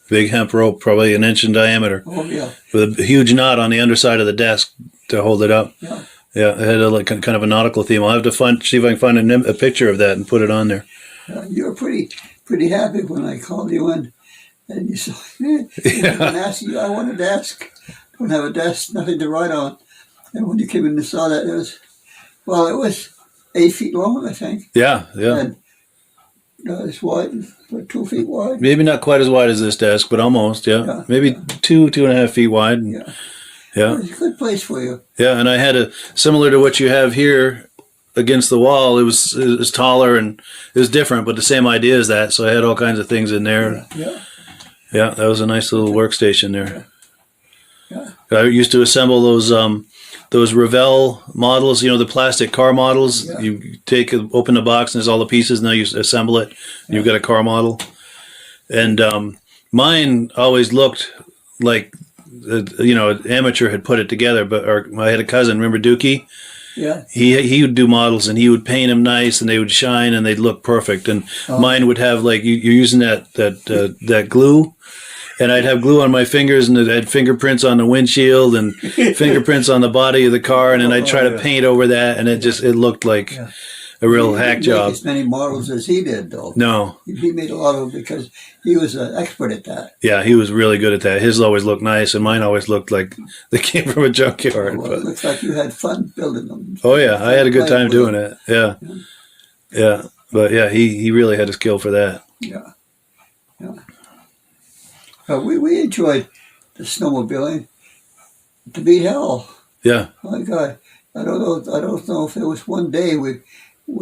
Big hemp rope, probably an inch in diameter, Oh yeah. with a huge knot on the underside of the desk to hold it up. Yeah. Yeah, it had like kind of a nautical theme. I'll have to see if I can find a picture of that and put it on there. You were pretty happy when I called you in, and you saw. I wanted to ask. Don't have a desk, nothing to write on. And when you came in and saw that, it was 8 feet long, I think. Yeah. And it's wide, about 2 feet wide. Maybe not quite as wide as this desk, but almost. Yeah. Maybe 2.5 feet wide. Yeah. Yeah. It's a good place for you. Yeah, and I had similar to what you have here against the wall. It was taller and it was different, but the same idea as that. So I had all kinds of things in there. Yeah, that was a nice little workstation there. Yeah. I used to assemble those Revell models, the plastic car models. Yeah. You open the box and there's all the pieces, and then you assemble it. And you've got a car model. And mine always looked like, an amateur had put it together. But I had a cousin, remember Dookie? Yeah. He would do models, and he would paint them nice, and they would shine, and they'd look perfect. And mine would have, like, you're using that glue. And I'd have glue on my fingers, and it had fingerprints on the windshield and fingerprints on the body of the car. And then I'd try to paint over that, and it looked like a real hack job. Make as many models as he did, though. No. He made a lot of them because he was an expert at that. Yeah, he was really good at that. His always looked nice, and mine always looked like they came from a junkyard. Well, it looks like you had fun building them. Oh, yeah. I had a good time doing it. Yeah. Yeah. But, yeah, he really had a skill for that. Yeah. We enjoyed the snowmobiling to beat hell. Yeah. My God, I don't know if there was one day we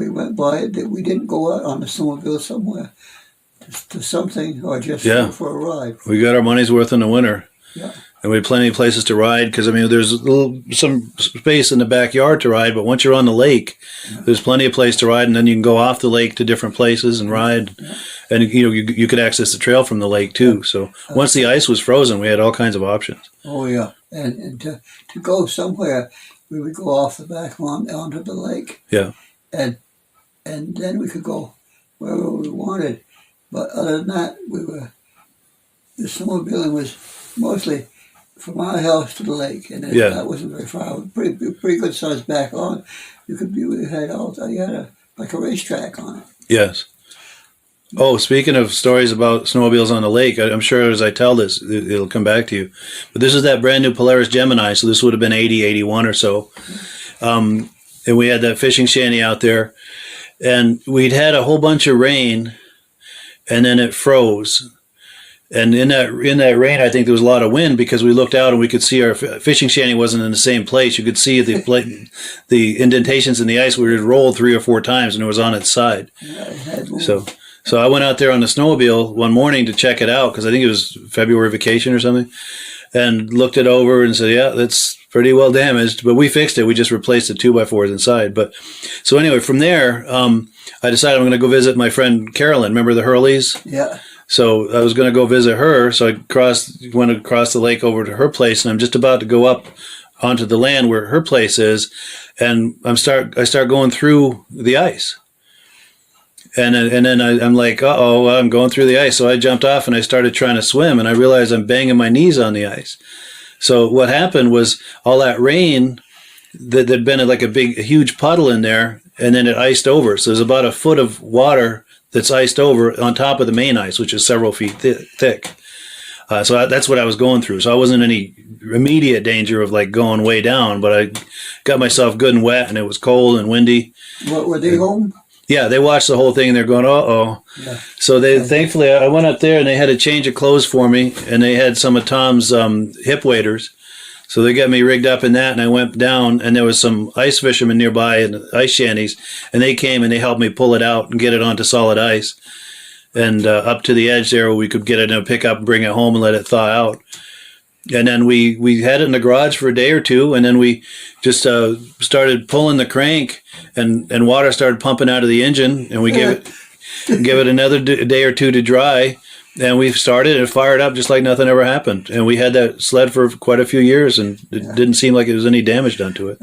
went by it that we didn't go out on the snowmobile somewhere to something or just for a ride. We got our money's worth in the winter. Yeah. And we had plenty of places to ride because, there's some space in the backyard to ride, but once you're on the lake, there's plenty of place to ride, and then you can go off the lake to different places and ride. Yeah. And, you could access the trail from the lake, too. So once the ice was frozen, we had all kinds of options. Oh, yeah. And to go somewhere, we would go off the back onto the lake. Yeah. And then we could go wherever we wanted. But other than that, the snowmobiling was mostly from our house to the lake, and that wasn't very far. Pretty good size back on. You had like a racetrack on it. Yes. Oh, speaking of stories about snowmobiles on the lake, I'm sure as I tell this, it'll come back to you. But this is that brand new Polaris Gemini, so this would have been 80, 81 or so. And we had that fishing shanty out there, and we'd had a whole bunch of rain, and then it froze. And in that rain, I think there was a lot of wind because we looked out and we could see our fishing shanty wasn't in the same place. You could see the indentations in the ice where it rolled 3 or 4 times and it was on its side. Yeah, it had moved. So I went out there on the snowmobile one morning to check it out because I think it was February vacation or something, and looked it over and said, yeah, that's pretty well damaged, but we fixed it. We just replaced the 2x4s inside. But so anyway, from there, I decided I'm going to go visit my friend Carolyn. Remember the Hurleys? Yeah. So I was going to go visit her. So I went across the lake over to her place, and I'm just about to go up onto the land where her place is, and I start going through the ice. And then I'm like, uh-oh, I'm going through the ice. So I jumped off and I started trying to swim, and I realized I'm banging my knees on the ice. So what happened was all that rain, there'd been like a huge puddle in there, and then it iced over. So there's about a foot of water that's iced over on top of the main ice, which is several feet thick. So that's what I was going through. So I wasn't in any immediate danger of like going way down, but I got myself good and wet, and it was cold and windy. What, were they home? Yeah, they watched the whole thing, and they're going, uh-oh. Yeah. So thankfully, I went up there, and they had a change of clothes for me, and they had some of Tom's hip waders. So they got me rigged up in that, and I went down, and there was some ice fishermen nearby and ice shanties, and they came and they helped me pull it out and get it onto solid ice and up to the edge there where we could get it in a pickup and bring it home and let it thaw out. And then we had it in the garage for a day or two, and then we just started pulling the crank, and water started pumping out of the engine, and we gave it another day or two to dry, and we started and fired up just like nothing ever happened. And we had that sled for quite a few years, and it didn't seem like there was any damage done to it.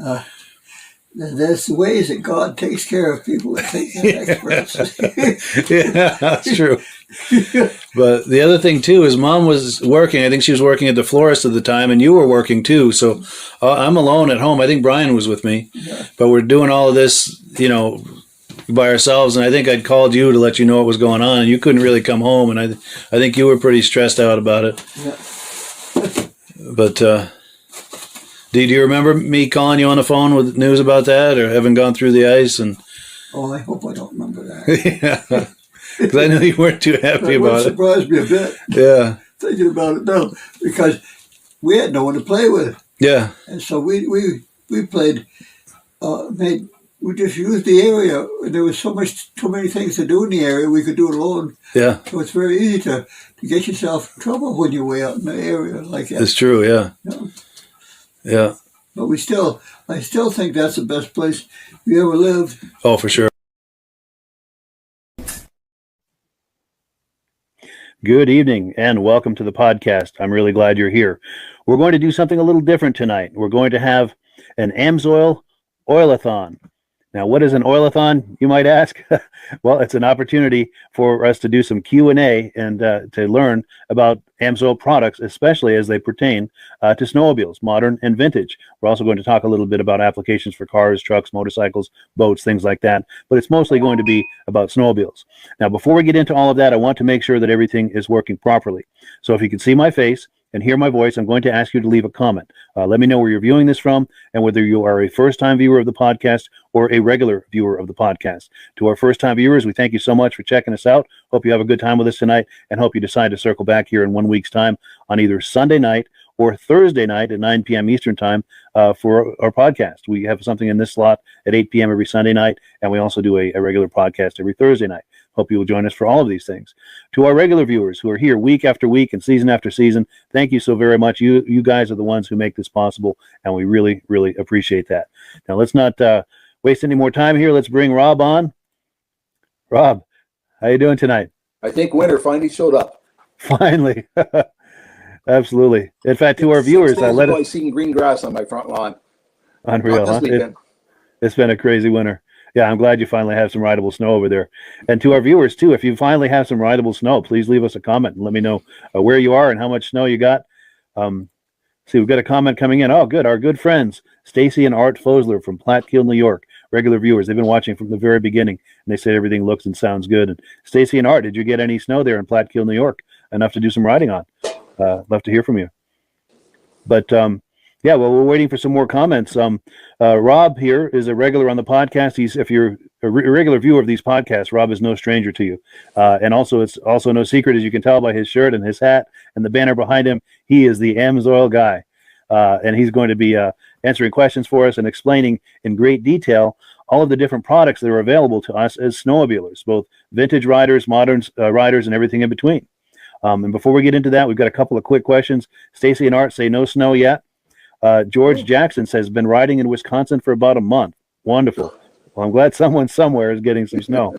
There's the ways that God takes care of people that think they're experts. Yeah, that's true. But the other thing, too, is Mom was working. I think she was working at the florist at the time, and you were working, too. So I'm alone at home. I think Brian was with me. Yeah. But we're doing all of this, by ourselves. And I think I'd called you to let you know what was going on, and you couldn't really come home. And I think you were pretty stressed out about it. Yeah. But do you remember me calling you on the phone with news about that, or having gone through the ice? And oh, I hope I don't remember that. Yeah. Because I know you weren't too happy about it. It surprised me a bit. Yeah. Thinking about it now, because we had no one to play with. Yeah. And so we played, we just used the area. There was too many things to do in the area. We could do it alone. Yeah. So it's very easy to get yourself in trouble when you're way out in the area like that. It's true, yeah. Yeah. But I still think that's the best place we ever lived. Oh, for sure. Good evening and welcome to the podcast. I'm really glad you're here. We're going to do something a little different tonight. We're going to have an AMSOIL Oilathon. Now, what is an Oilathon, you might ask? Well, it's an opportunity for us to do some Q&A and to learn about AMSOIL products, especially as they pertain to snowmobiles, modern and vintage. We're also going to talk a little bit about applications for cars, trucks, motorcycles, boats, things like that. But it's mostly going to be about snowmobiles. Now, before we get into all of that, I want to make sure that everything is working properly. So if you can see my face and hear my voice, I'm going to ask you to leave a comment. Let me know where you're viewing this from and whether you are a first-time viewer of the podcast or a regular viewer of the podcast. To our first-time viewers, we thank you so much for checking us out. Hope you have a good time with us tonight, and hope you decide to circle back here in 1 week's time on either Sunday night or Thursday night at 9 p.m. Eastern time for our podcast. We have something in this slot at 8 p.m. every Sunday night, and we also do a regular podcast every Thursday night. Hope you will join us for all of these things. To our regular viewers who are here week after week and season after season, thank you so very much. You guys are the ones who make this possible, and we really, really appreciate that. Now, let's not waste any more time here. Let's bring Rob on. Rob, how you doing tonight? I think winter finally showed up. Finally. Absolutely. In fact, to our viewers, I seen green grass on my front lawn. Unreal, huh? It's been a crazy winter. Yeah, I'm glad you finally have some rideable snow over there. And to our viewers, too, if you finally have some rideable snow, please leave us a comment and let me know where you are and how much snow you got. See, we've got a comment coming in. Oh, good. Our good friends, Stacy and Art Fosler from Platkill, New York. Regular viewers. They've been watching from the very beginning, and they said everything looks and sounds good. And Stacy and Art, did you get any snow there in Platkill, New York? Enough to do some riding on? Love to hear from you. But yeah, well, we're waiting for some more comments. Rob here is a regular on the podcast. If you're a regular viewer of these podcasts, Rob is no stranger to you. And also, it's also no secret, as you can tell by his shirt and his hat and the banner behind him, he is the AMSOIL guy. And he's going to be answering questions for us and explaining in great detail all of the different products that are available to us as snowmobilers, both vintage riders, modern riders, and everything in between. And before we get into that, we've got a couple of quick questions. Stacy and Art say no snow yet. George Jackson says, been riding in Wisconsin for about a month. Wonderful. Well, I'm glad someone somewhere is getting some snow.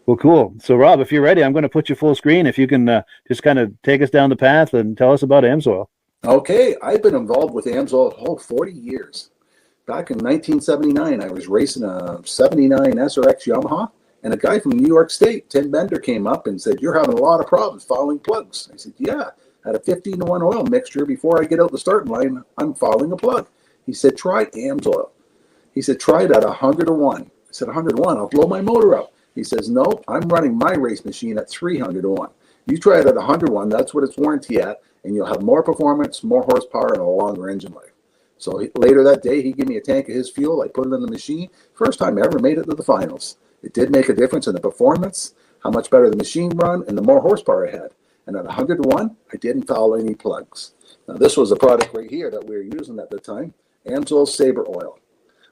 Well, cool. So, Rob, if you're ready, I'm going to put you full screen. If you can just kind of take us down the path and tell us about AMSOIL. Okay, I've been involved with AMSOIL 40 years. Back in 1979, I was racing a 79 SRX Yamaha, and a guy from New York State, Tim Bender, came up and said, "You're having a lot of problems fouling plugs." I said, "Yeah, I had a 15-to-1 oil mixture. Before I get out the starting line, I'm fouling a plug." He said, "Try AMSOIL." He said, "Try it at 100-to-1. I said, 100-to-1, I'll blow my motor up. He says, "No, I'm running my race machine at 300-to-1. You try it at 100-to-1, that's what it's warranty at, and you'll have more performance, more horsepower, and a longer engine life." So later that day, he gave me a tank of his fuel. I put it in the machine. First time I ever made it to the finals. It did make a difference in the performance, how much better the machine run, and the more horsepower I had. And at 100-to-1, I didn't foul any plugs. Now, this was a product right here that we were using at the time, AMSOIL Sabre Oil.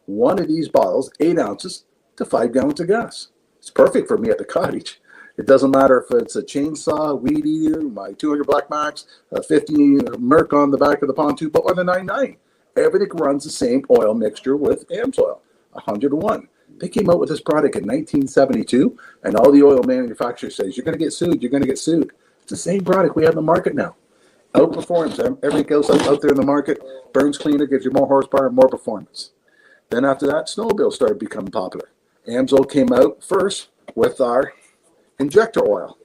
One of these bottles, 8 ounces to 5 gallons of gas. It's perfect for me at the cottage. It doesn't matter if it's a chainsaw, weed eater, my 200 Black Max, a 50 Merc on the back of the pontoon boat, or the 99. Everything runs the same oil mixture with AMSOIL, 100-to-1. They came out with this product in 1972, and all the oil manufacturers says, "You're going to get sued, you're going to get sued." It's the same product we have in the market now. Outperforms everything else out there in the market. Burns cleaner, gives you more horsepower, more performance. Then after that, snowmobiles started becoming popular. AMSOIL came out first with our injector oil.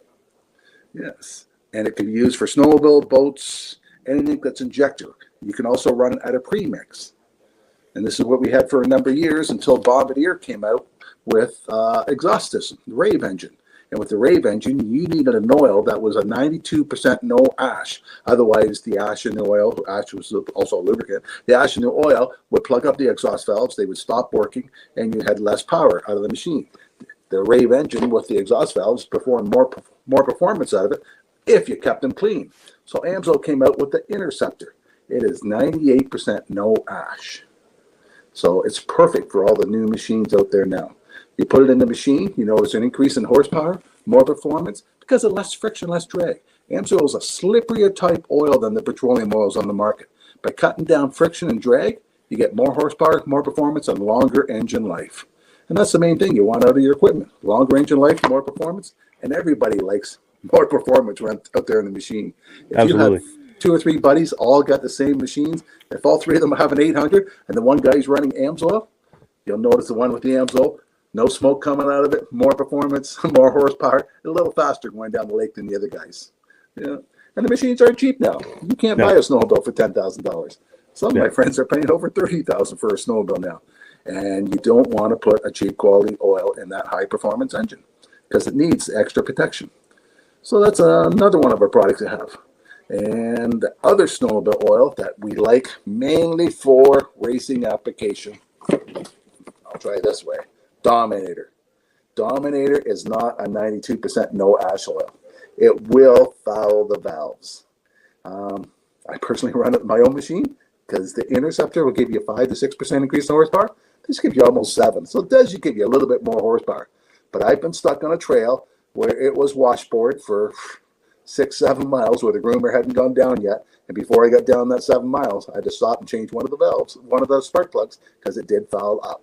Yes, and it can be used for snowmobile, boats, anything that's injector. You can also run it at a premix. And this is what we had for a number of years until Bombardier came out with exhaust system, the Rave engine. And with the Rave engine, you needed an oil that was a 92% no ash. Otherwise, the ash in the oil, ash was also a lubricant, the ash in the oil would plug up the exhaust valves, they would stop working, and you had less power out of the machine. The Rave engine with the exhaust valves performed more performance out of it if you kept them clean. So AMSOIL came out with the Interceptor. It is 98% no ash. So it's perfect for all the new machines out there now. You put it in the machine, you know, it's an increase in horsepower, more performance, because of less friction, less drag. AMSOIL is a slipperier type oil than the petroleum oils on the market. By cutting down friction and drag, you get more horsepower, more performance, and longer engine life. And that's the main thing you want out of your equipment. Longer engine life, more performance, and everybody likes more performance out there in the machine. If Absolutely. you have 2 or 3 buddies all got the same machines, if all 3 of them have an 800 and the one guy's running AMSOIL, you'll notice the one with the AMSOIL, no smoke coming out of it, more performance, more horsepower, a little faster going down the lake than the other guys. Yeah. And the machines are cheap now. You can't buy a snowmobile for $10,000. Some of my friends are paying over $30,000 for a snowmobile now. And you don't want to put a cheap quality oil in that high performance engine because it needs extra protection. So that's another one of our products to have. And the other snowmobile oil that we like mainly for racing application, I'll try it this way. Dominator. Dominator is not a 92% no ash oil. It will foul the valves. I personally run it in my own machine because the Interceptor will give you a 5 to 6% increase in horsepower. This gives you almost 7. So it does give you a little bit more horsepower. But I've been stuck on a trail where it was washboard for 6-7 miles where the groomer hadn't gone down yet. And before I got down that 7 miles, I had to stop and change one of the valves, one of those spark plugs, because it did foul up.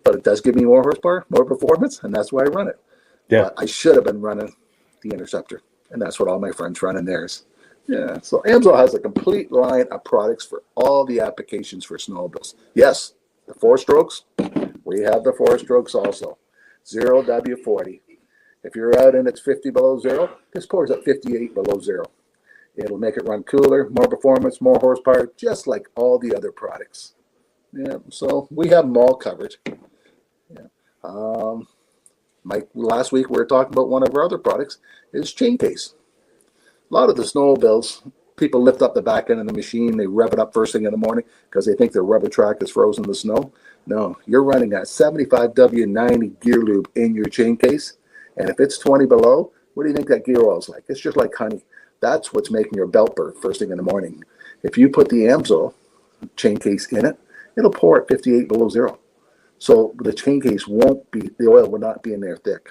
But it does give me more horsepower, more performance, and that's why I run it. Yeah. But I should have been running the Interceptor, and that's what all my friends run in theirs. Yeah, so AMSOIL has a complete line of products for all the applications for snowmobiles. Yes, the 4-strokes, we have the 4-strokes also. 0W40. If you're out and it's 50 below zero, this pours at 58 below zero. It'll make it run cooler, more performance, more horsepower, just like all the other products. Yeah, so we have them all covered. Yeah. Last week we were talking about one of our other products is chain case. A lot of the snowmobiles, people lift up the back end of the machine, they rev it up first thing in the morning because they think their rubber track is frozen in the snow. No, you're running a 75W90 gear lube in your chain case, and if it's 20 below, what do you think that gear oil is like? It's just like honey. That's what's making your belt burn first thing in the morning. If you put the AMSOIL chain case in it, it'll pour at 58 below zero. So the chain case the oil will not be in there thick.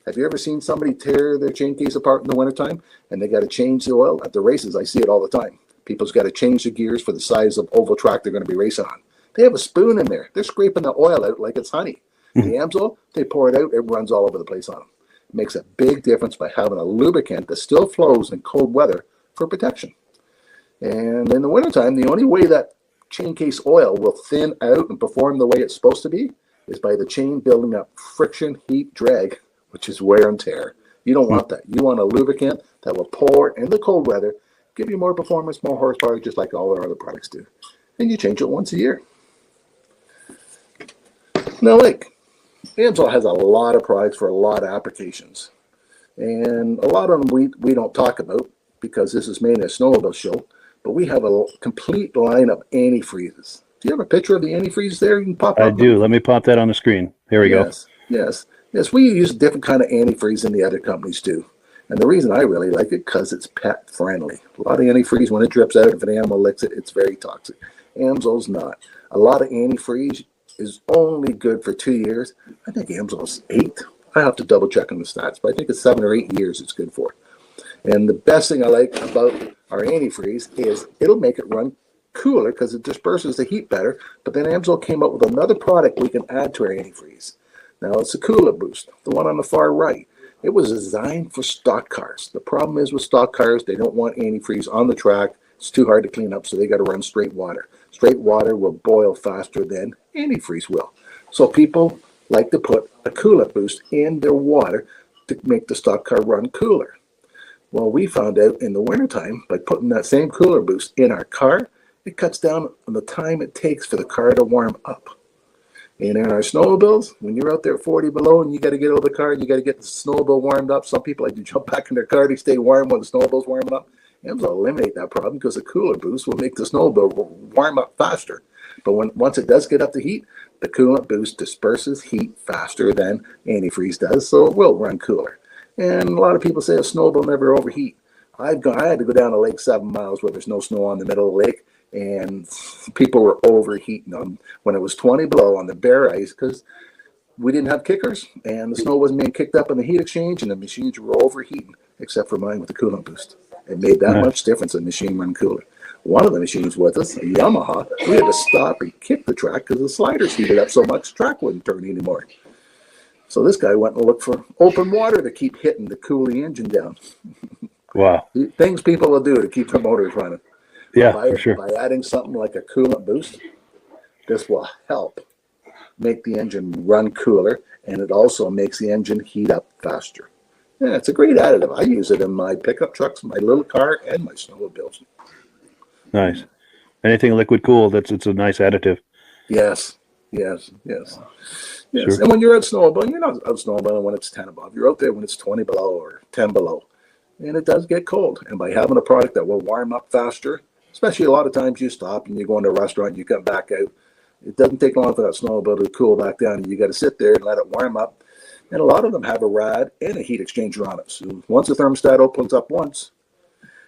Have you ever seen somebody tear their chain case apart in the wintertime and they got to change the oil? At the races, I see it all the time. People's got to change the gears for the size of oval track they're going to be racing on. They have a spoon in there. They're scraping the oil out like it's honey. The Amsoil, they pour it out, it runs all over the place on them. It makes a big difference by having a lubricant that still flows in cold weather for protection. And in the wintertime, the only way that chain case oil will thin out and perform the way it's supposed to be is by the chain building up friction, heat, drag, which is wear and tear. You don't want that. You want a lubricant that will pour in the cold weather, give you more performance, more horsepower, just like all our other products do. And you change it once a year. Now, like, Amsoil has a lot of products for a lot of applications. And a lot of them we don't talk about because this is mainly a snowmobile show. But we have a complete line of antifreezes. Do you have a picture of the antifreeze there? You can pop up. I do. Let me pop that on the screen. Here we go. Yes. We use a different kind of antifreeze than the other companies do. And the reason I really like it, because it's pet friendly. A lot of antifreeze, when it drips out, if an animal licks it, it's very toxic. Amsoil's not. A lot of antifreeze is only good for 2 years. I think Amsoil's 8. I have to double check on the stats, but I think it's 7 or 8 years it's good for. And the best thing I like about our antifreeze is it'll make it run cooler because it disperses the heat better. But then Amsoil came up with another product we can add to our antifreeze. Now it's a Cooler Boost, the one on the far right. It was designed for stock cars. The problem is with stock cars, they don't want antifreeze on the track. It's too hard to clean up, so they got to run straight water. Straight water will boil faster than antifreeze will. So people like to put a Cooler Boost in their water to make the stock car run cooler. Well, we found out in the wintertime, by putting that same Cooler Boost in our car, it cuts down on the time it takes for the car to warm up. And in our snowmobiles, when you're out there at 40 below and you got to get out of the car, you got to get the snowmobile warmed up. Some people like to jump back in their car to stay warm when the snowmobile's warming up. And will eliminate that problem because the Cooler Boost will make the snowmobile warm up faster. But once it does get up to heat, the Coolant Boost disperses heat faster than antifreeze does, so it will run cooler. And a lot of people say a snowmobile never overheat. I had to go down a lake 7 miles where there's no snow on the middle of the lake, and people were overheating them when it was 20 below on the bare ice because we didn't have kickers and the snow wasn't being kicked up in the heat exchange and the machines were overheating, except for mine with the Coolant Boost. It made that much difference in the machine run cooler. One of the machines with us, a Yamaha, we had to stop and kick the track because the sliders heated up so much the track wouldn't turn anymore. So this guy went and looked for open water to keep hitting to cool the engine down. Wow. Things people will do to keep their motors running. Yeah, for sure. By adding something like a Coolant Boost, this will help make the engine run cooler, and it also makes the engine heat up faster. Yeah, it's a great additive. I use it in my pickup trucks, my little car, and my snowmobiles. Nice. Anything liquid cooled, it's a nice additive. Yes. Sure. And when you're out snowmobiling, you're not out snowmobiling when it's 10 above. You're out there when it's 20 below or 10 below. And it does get cold. And by having a product that will warm up faster, especially a lot of times you stop and you go into a restaurant and you come back out, it doesn't take long for that snowmobile to cool back down. You got to sit there and let it warm up. And a lot of them have a rad and a heat exchanger on it. So once the thermostat opens up once,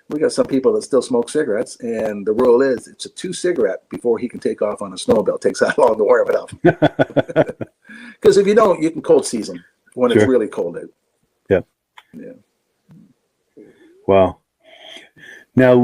we got some people that still smoke cigarettes, and the rule is it's a 2 cigarette before he can take off on a snowmobile. It takes that long to warm it up. Because if you don't, you can cold season when it's really cold out. Yeah. Wow. Now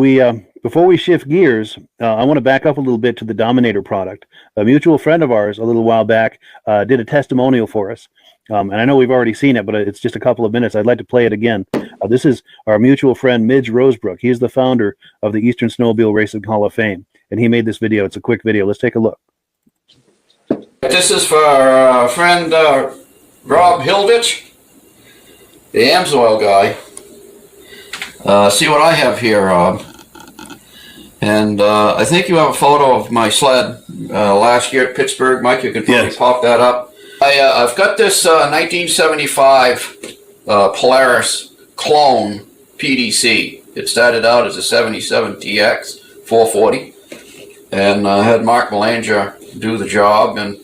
before we shift gears, I want to back up a little bit to the Dominator product. A mutual friend of ours a little while back did a testimonial for us. And I know we've already seen it, but it's just a couple of minutes. I'd like to play it again. This is our mutual friend, Midge Rosebrook. He's the founder of the Eastern Snowmobile Racing Hall of Fame. And he made this video. It's a quick video. Let's take a look. This is for our friend Rob Hilditch, the Amsoil guy. See what I have here, Rob. And I think you have a photo of my sled last year at Pittsburgh. Mike, you can probably pop that up. I've got this 1975 Polaris clone PDC. It started out as a 77 TX 440. And I had Mark Belanger do the job. And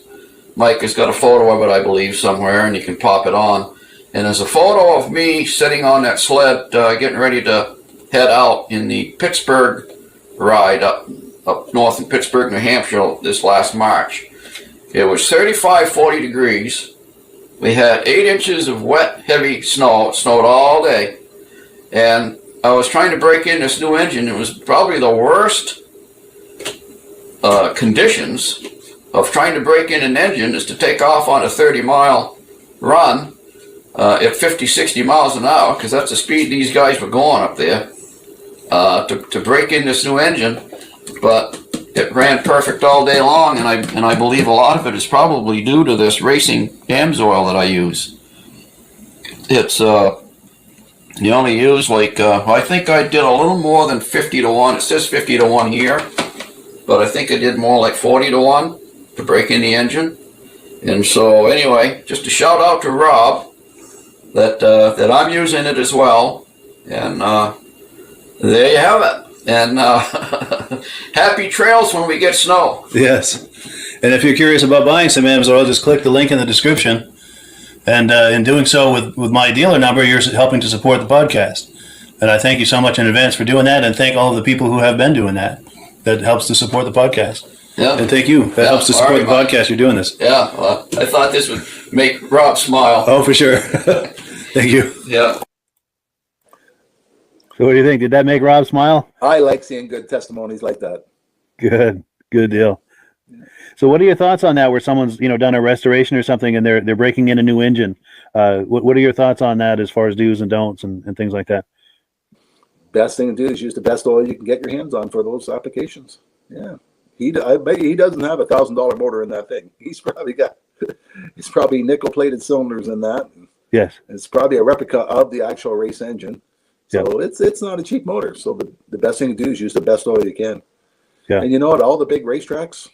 Mike has got a photo of it, I believe, somewhere, and you can pop it on. And there's a photo of me sitting on that sled getting ready to head out in the Pittsburgh ride up up north in Pittsburgh, New Hampshire this last March. It was 35, 40 degrees. We had 8 inches of wet, heavy snow. It snowed all day. And I was trying to break in this new engine. It was probably the worst conditions of trying to break in an engine is to take off on a 30-mile run at 50, 60 miles an hour, because that's the speed these guys were going up there, to break in this new engine. But it ran perfect all day long, and I believe a lot of it is probably due to this racing AMSOIL that I use. It's you only use like I think I did a little more than 50 to 1. It says 50 to 1 here, but I think I did more like 40 to 1 to break in the engine. And so anyway, just a shout out to Rob that I'm using it as well, and there you have it. And happy trails when we get snow. Yes. And if you're curious about buying some AMSOIL, just click the link in the description. And in doing so with my dealer number, you're helping to support the podcast. And I thank you so much in advance for doing that, and thank all of the people who have been doing that. That helps to support the podcast. Yeah. And thank you. That helps to support the podcast. You're doing this. Yeah. Well, I thought this would make Rob smile. Oh, for sure. Thank you. Yeah. So what do you think? Did that make Rob smile? I like seeing good testimonies like that. Good deal. So what are your thoughts on that, where someone's, done a restoration or something and they're breaking in a new engine? What are your thoughts on that as far as do's and don'ts and things like that? Best thing to do is use the best oil you can get your hands on for those applications. Yeah. I bet he doesn't have $1,000 motor in that thing. He's probably nickel plated cylinders in that. Yes. It's probably a replica of the actual race engine. So it's not a cheap motor. So the best thing to do is use the best oil you can. Yeah. And you know what? All the big racetracks,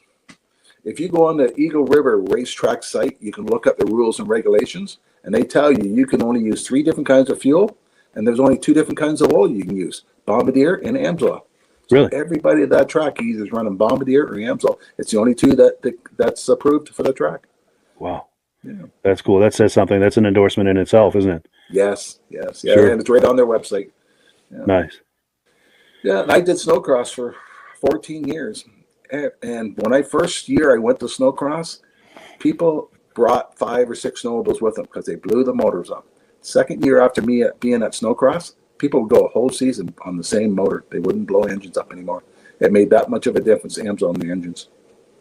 if you go on the Eagle River racetrack site, you can look up the rules and regulations, and they tell you can only use 3 different kinds of fuel, and there's only 2 different kinds of oil you can use, Bombardier and AMSOIL. So really? Everybody at that track either is running Bombardier or AMSOIL. It's the only 2 that's approved for the track. Wow. Yeah. That's cool. That says something. That's an endorsement in itself, isn't it? Yes. Yeah, sure. And it's right on their website. Yeah. Nice. Yeah, and I did snowcross for 14 years. And when I first year I went to snowcross, people brought 5 or 6 snowmobiles with them because they blew the motors up. Second year after me being at snowcross, people would go a whole season on the same motor. They wouldn't blow engines up anymore. It made that much of a difference, AMSOIL on the engines.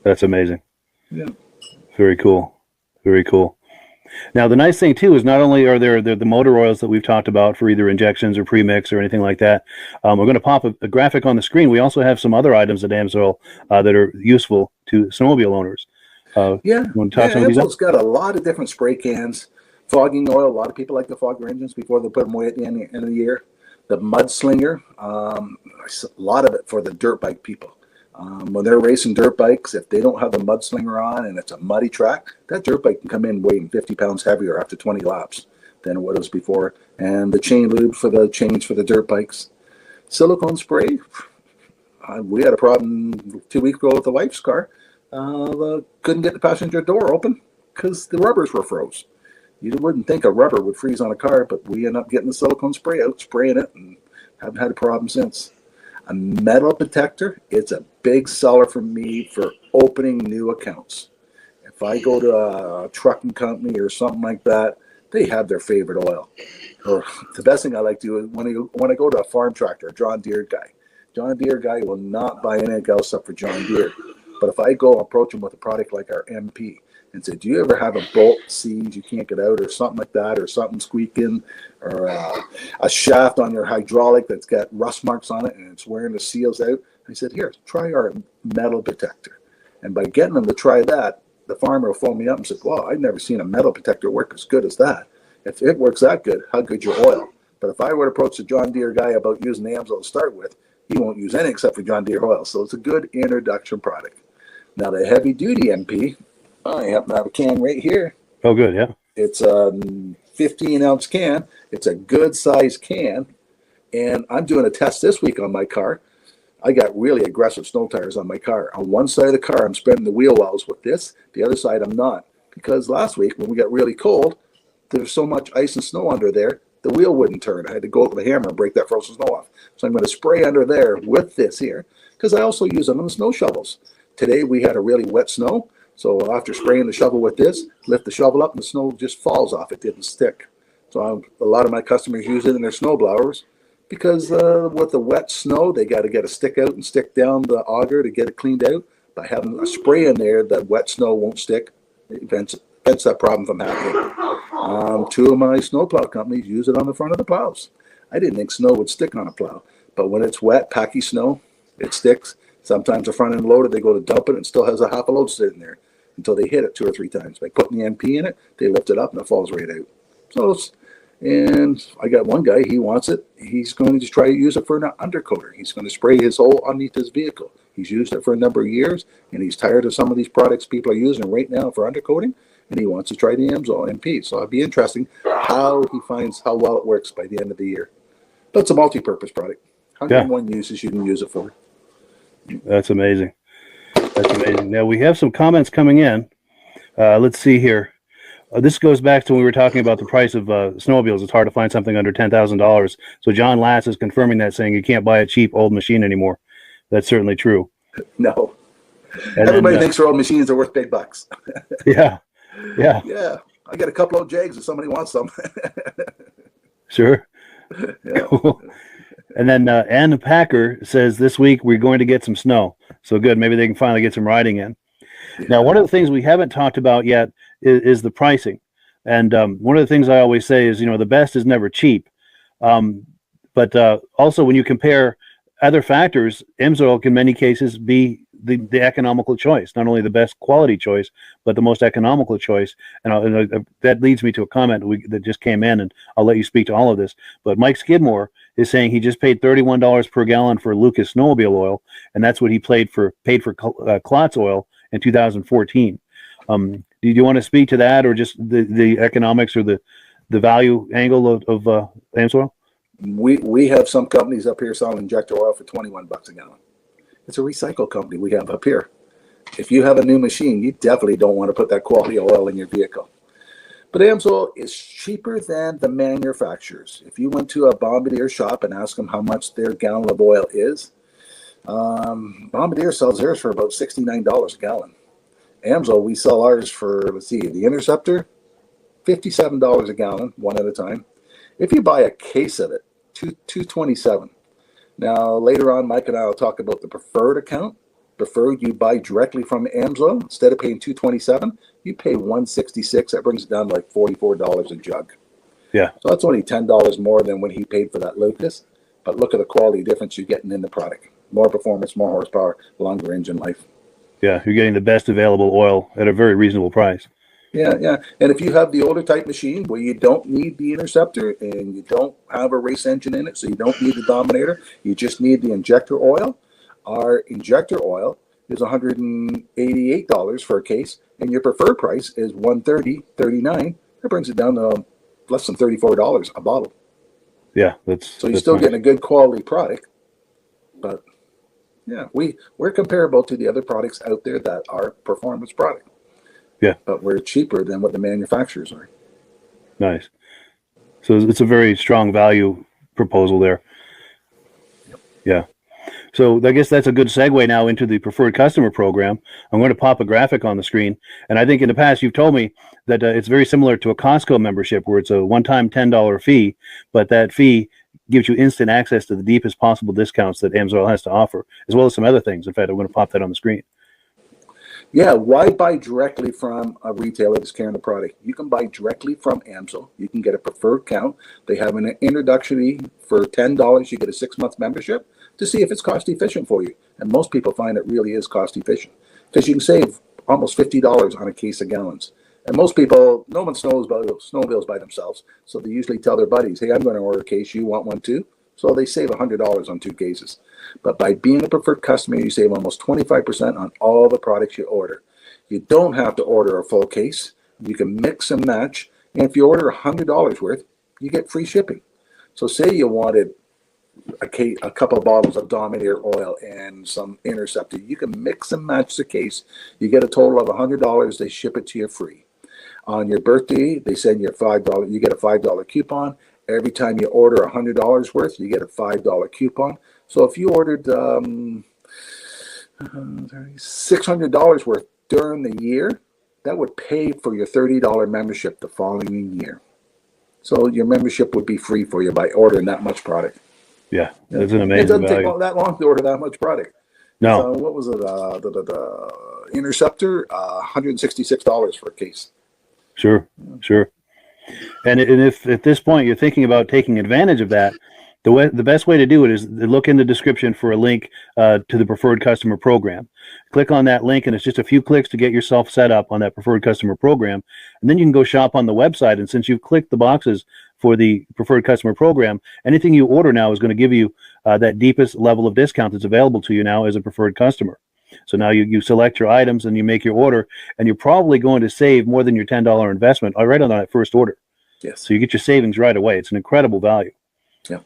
That's amazing. Yeah. Very cool. Very cool. Now, the nice thing, too, is not only are there the motor oils that we've talked about for either injections or premix or anything like that. We're going to pop a graphic on the screen. We also have some other items at AMSOIL that are useful to snowmobile owners. Yeah. AMSOIL's got a lot of different spray cans. Fogging oil. A lot of people like to fog their engines before they put them away at the end of the year. The mudslinger. A lot of it for the dirt bike people. When they're racing dirt bikes, if they don't have the mudslinger on and it's a muddy track, that dirt bike can come in weighing 50 pounds heavier after 20 laps than what it was before. And the chain lube for the chains for the dirt bikes. Silicone spray. We had a problem 2 weeks ago with the wife's car. Couldn't get the passenger door open because the rubbers were froze. You wouldn't think a rubber would freeze on a car, but we ended up getting the silicone spray out, spraying it, and haven't had a problem since. A metal detector, it's a big seller for me for opening new accounts. If I go to a trucking company or something like that, they have their favorite oil. Or the best thing I like to do is when I go to a farm tractor, a John Deere guy will not buy anything else except for John Deere. But if I go approach him with a product like our MP and say, do you ever have a bolt seized you can't get out or something like that, or something squeaking, or a shaft on your hydraulic that's got rust marks on it and it's wearing the seals out? I said, here, try our metal detector. And by getting them to try that, the farmer will phone me up and said, well, I've never seen a metal detector work as good as that. If it works that good, how good's your oil? But if I were to approach the John Deere guy about using the AMSOIL to start with, he won't use any except for John Deere oil. So it's a good introduction product. Now the heavy duty MP, I happen to have a can right here. Oh, good, yeah. It's a 15-ounce can. It's a good size can. And I'm doing a test this week on my car. I got really aggressive snow tires on my car. On one side of the car, I'm spreading the wheel wells with this. The other side, I'm not. Because last week, when we got really cold, there's so much ice and snow under there, the wheel wouldn't turn. I had to go with a hammer and break that frozen snow off. So I'm going to spray under there with this here, because I also use them on the snow shovels. Today we had a really wet snow, so after spraying the shovel with this, lift the shovel up and the snow just falls off. It didn't stick. So a lot of my customers use it in their snow blowers, because with the wet snow, they got to get a stick out and stick down the auger to get it cleaned out. By having a spray in there, that wet snow won't stick. It prevents that problem from happening. Two of my snowplow companies use it on the front of the plows. I didn't think snow would stick on a plow, but when it's wet, packy snow, it sticks. Sometimes the front end loader, they go to dump it and it still has a half a load sitting there until they hit it 2 or 3 times. By putting the MP in it, they lift it up and it falls right out. So, and I got one guy, he wants it. He's going to just try to use it for an undercoater. He's going to spray his hole underneath his vehicle. He's used it for a number of years, and he's tired of some of these products people are using right now for undercoating, and he wants to try the AMSOIL MP. So it'd be interesting how he finds how well it works by the end of the year. But it's a multi-purpose product. 101 uses you can use it for. That's amazing. That's amazing. Now we have some comments coming in. Let's see here. This goes back to when we were talking about the price of snowmobiles. It's hard to find something under $10,000. So John Lass is confirming that, saying you can't buy a cheap old machine anymore. That's certainly true. No. And everybody thinks their old machines are worth big bucks. Yeah. Yeah. I got a couple of Jags if somebody wants them. Sure. Yeah. Cool. And then Ann Packer says this week we're going to get some snow. So good. Maybe they can finally get some riding in. Yeah. Now, one of the things we haven't talked about yet is the pricing. And one of the things I always say is, the best is never cheap. But also when you compare other factors, AMSOIL can in many cases be the economical choice, not only the best quality choice, but the most economical choice. And that leads me to a comment that just came in, and I'll let you speak to all of this. But Mike Skidmore is saying he just paid $31 per gallon for Lucas snowmobile oil, and that's what he paid for Klotz oil in 2014. Do you want to speak to that, or just the economics or the value angle of AMSOIL? We have some companies up here selling injector oil for $21 a gallon. It's a recycle company we have up here. If you have a new machine, you definitely don't want to put that quality oil in your vehicle. But AMSOIL is cheaper than the manufacturers. If you went to a Bombardier shop and asked them how much their gallon of oil is, Bombardier sells theirs for about $69 a gallon. AMSOIL, we sell ours for, the Interceptor, $57 a gallon, one at a time. If you buy a case of it, $227. Now, later on, Mike and I will talk about the preferred account. Preferred, you buy directly from AMSOIL. Instead of paying $227, you pay $166. That brings it down to like $44 a jug. Yeah. So that's only $10 more than when he paid for that Lucas. But look at the quality difference you're getting in the product. More performance, more horsepower, longer engine life. Yeah, you're getting the best available oil at a very reasonable price. Yeah. And if you have the older type machine where you don't need the Interceptor and you don't have a race engine in it, so you don't need the Dominator, you just need the injector oil. Our injector oil is $188 for a case, and your preferred price is $130.39. That brings it down to less than $34 a bottle. Yeah, so you're still getting a good quality product, but yeah, we're comparable to the other products out there that are performance product. Yeah, but we're cheaper than what the manufacturers are. Nice. So it's a very strong value proposal there. Yep. Yeah. So I guess that's a good segue now into the preferred customer program. I'm going to pop a graphic on the screen. And I think in the past you've told me that it's very similar to a Costco membership where it's a one-time $10 fee, but that fee gives you instant access to the deepest possible discounts that AMSOIL has to offer, as well as some other things. In fact, I'm going to pop that on the screen. Yeah, why buy directly from a retailer that's carrying the product? You can buy directly from AMSOIL. You can get a preferred account. They have an introductory for $10. You get a 6-month membership to see if it's cost efficient for you. And most people find it really is cost efficient because you can save almost $50 on a case of gallons. And most people, no one snowmobiles by themselves. So they usually tell their buddies, hey, I'm going to order a case. You want one too? So they save $100 on 2 cases. But by being a preferred customer, you save almost 25% on all the products you order. You don't have to order a full case. You can mix and match. And if you order $100 worth, you get free shipping. So say you wanted a couple of bottles of Dominator oil and some Interceptor. You can mix and match the case. You get a total of $100. They ship it to you free. On your birthday, they send you $5. You get a $5 coupon. Every time you order $100 worth, you get a $5 coupon. So if you ordered $600 worth during the year, that would pay for your $30 membership the following year. So your membership would be free for you by ordering that much product. Yeah, that's an It amazing doesn't value. take that long to order that much product. No, So what was it? The Interceptor, $166 for a case. sure. And if at this point you're thinking about taking advantage of that, the best way to do it is to look in the description for a link to the preferred customer program. Click on that link, and it's just a few clicks to get yourself set up on that preferred customer program. And then you can go shop on the website. And since you've clicked the boxes for the preferred customer program, anything you order now is going to give you that deepest level of discount that's available to you now as a preferred customer. So now you select your items and you make your order, and you're probably going to save more than your $10 investment right on that first order. Yes. So you get your savings right away. It's an incredible value. Yeah.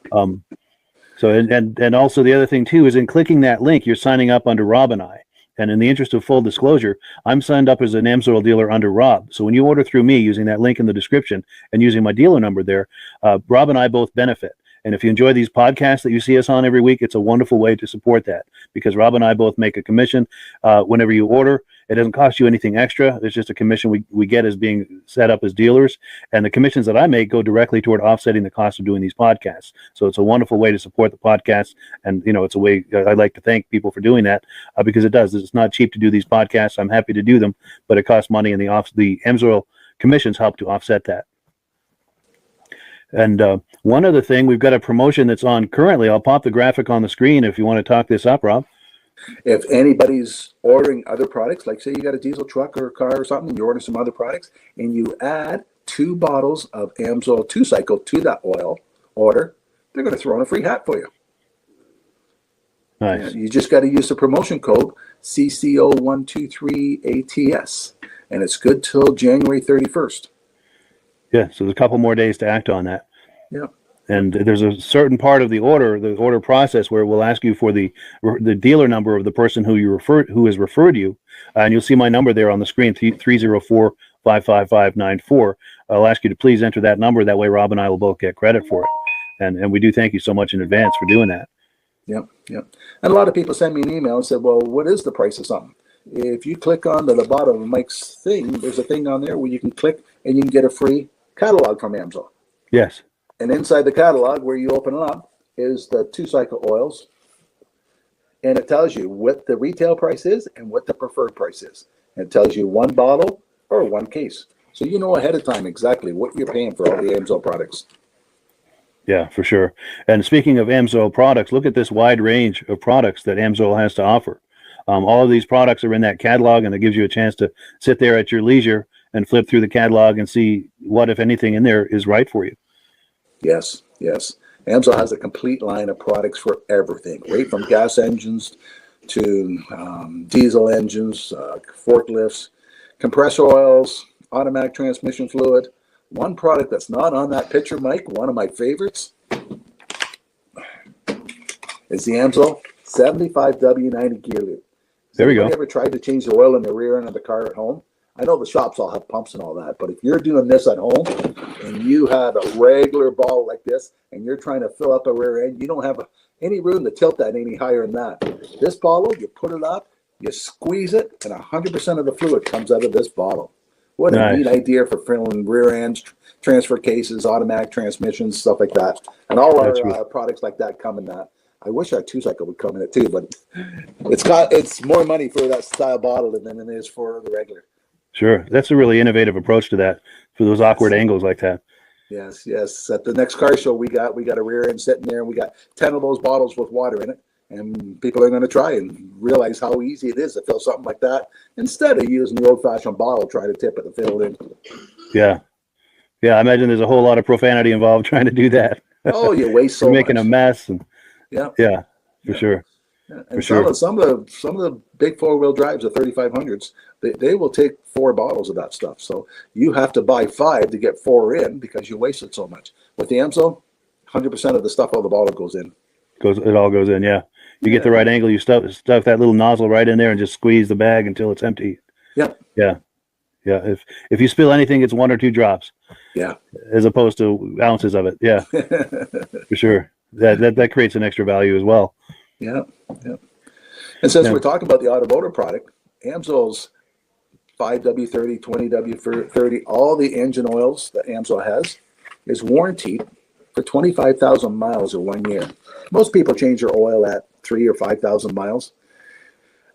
So and also the other thing too is in clicking that link, you're signing up under Rob and I. And in the interest of full disclosure, I'm signed up as an AMSOIL dealer under Rob. So when you order through me using that link in the description and using my dealer number there, Rob and I both benefit. And if you enjoy these podcasts that you see us on every week, it's a wonderful way to support that, because Rob and I both make a commission whenever you order. It doesn't cost you anything extra. It's just a commission we get as being set up as dealers. And the commissions that I make go directly toward offsetting the cost of doing these podcasts. So it's a wonderful way to support the podcast. And, it's a way I'd like to thank people for doing that because it does. It's not cheap to do these podcasts. I'm happy to do them, but it costs money, and the AMSOIL commissions help to offset that. And one other thing, we've got a promotion that's on currently. I'll pop the graphic on the screen if you want to talk this up, Rob. If anybody's ordering other products, like say you got a diesel truck or a car or something, you order some other products, and you add 2 bottles of AMSOIL 2-cycle to that oil order, they're going to throw in a free hat for you. Nice. You just got to use the promotion code CCO123ATS, and it's good till January 31st. Yeah, so there's a couple more days to act on that. Yeah. And there's a certain part of the order process where we'll ask you for the dealer number of the person who has referred you, and you'll see my number there on the screen, 304-555-94. I'll ask you to please enter that number. That way, Rob and I will both get credit for it, and we do thank you so much in advance for doing that. Yep. And a lot of people send me an email and said, "Well, what is the price of something?" If you click on the bottom of Mike's thing, there's a thing on there where you can click and you can get a free catalog from AMSOIL. Yes. And inside the catalog, where you open it up, is the 2-cycle oils. And it tells you what the retail price is and what the preferred price is. And it tells you 1 bottle or 1 case. So you know ahead of time exactly what you're paying for all the AMSOIL products. Yeah, for sure. And speaking of AMSOIL products, look at this wide range of products that AMSOIL has to offer. All of these products are in that catalog, and it gives you a chance to sit there at your leisure and flip through the catalog and see what, if anything, in there is right for you. Yes. AMSOIL has a complete line of products for everything, right from gas engines to diesel engines, forklifts, compressor oils, automatic transmission fluid. One product that's not on that picture, Mike, one of my favorites, is the AMSOIL 75W90 gear loop. There we go. Have you ever tried to change the oil in the rear end of the car at home? I know the shops all have pumps and all that, but if you're doing this at home and you have a regular bottle like this and you're trying to fill up a rear end, you don't have any room to tilt that any higher than that. This bottle, you put it up, you squeeze it, and 100% of the fluid comes out of this bottle. What a neat idea for filling rear ends, transfer cases, automatic transmissions, stuff like that. And all our products like that come in that. I wish our 2-cycle would come in it too, but it's more money for that style bottle than it is for the regular. Sure. That's a really innovative approach to that, for those awkward angles like that. Yes. At the next car show, we got a rear end sitting there, and we got 10 of those bottles with water in it, and people are going to try and realize how easy it is to fill something like that instead of using the old-fashioned bottle, trying to tip it and fill it in. Yeah. I imagine there's a whole lot of profanity involved trying to do that. Oh, you waste so You're making much. A mess. And yeah, for sure. And some of the big 4-wheel drives, the 3500s, they will take 4 bottles of that stuff. So you have to buy 5 to get 4 in because you wasted so much. With the AMSOIL, 100% of the stuff out of the bottle goes in. It all goes in, yeah. You get the right angle, you stuff that little nozzle right in there and just squeeze the bag until it's empty. Yep. Yeah. Yeah. If you spill anything, it's 1 or 2 drops. Yeah. As opposed to ounces of it. Yeah, for sure. That creates an extra value as well. Yeah. Yeah. And since Yeah. we're talking about the automotive product, Amsoil's 5W30, 20W30, all the engine oils that Amsoil has is warranted for 25,000 miles or 1 year. Most people change their oil at 3,000 or 5,000 miles.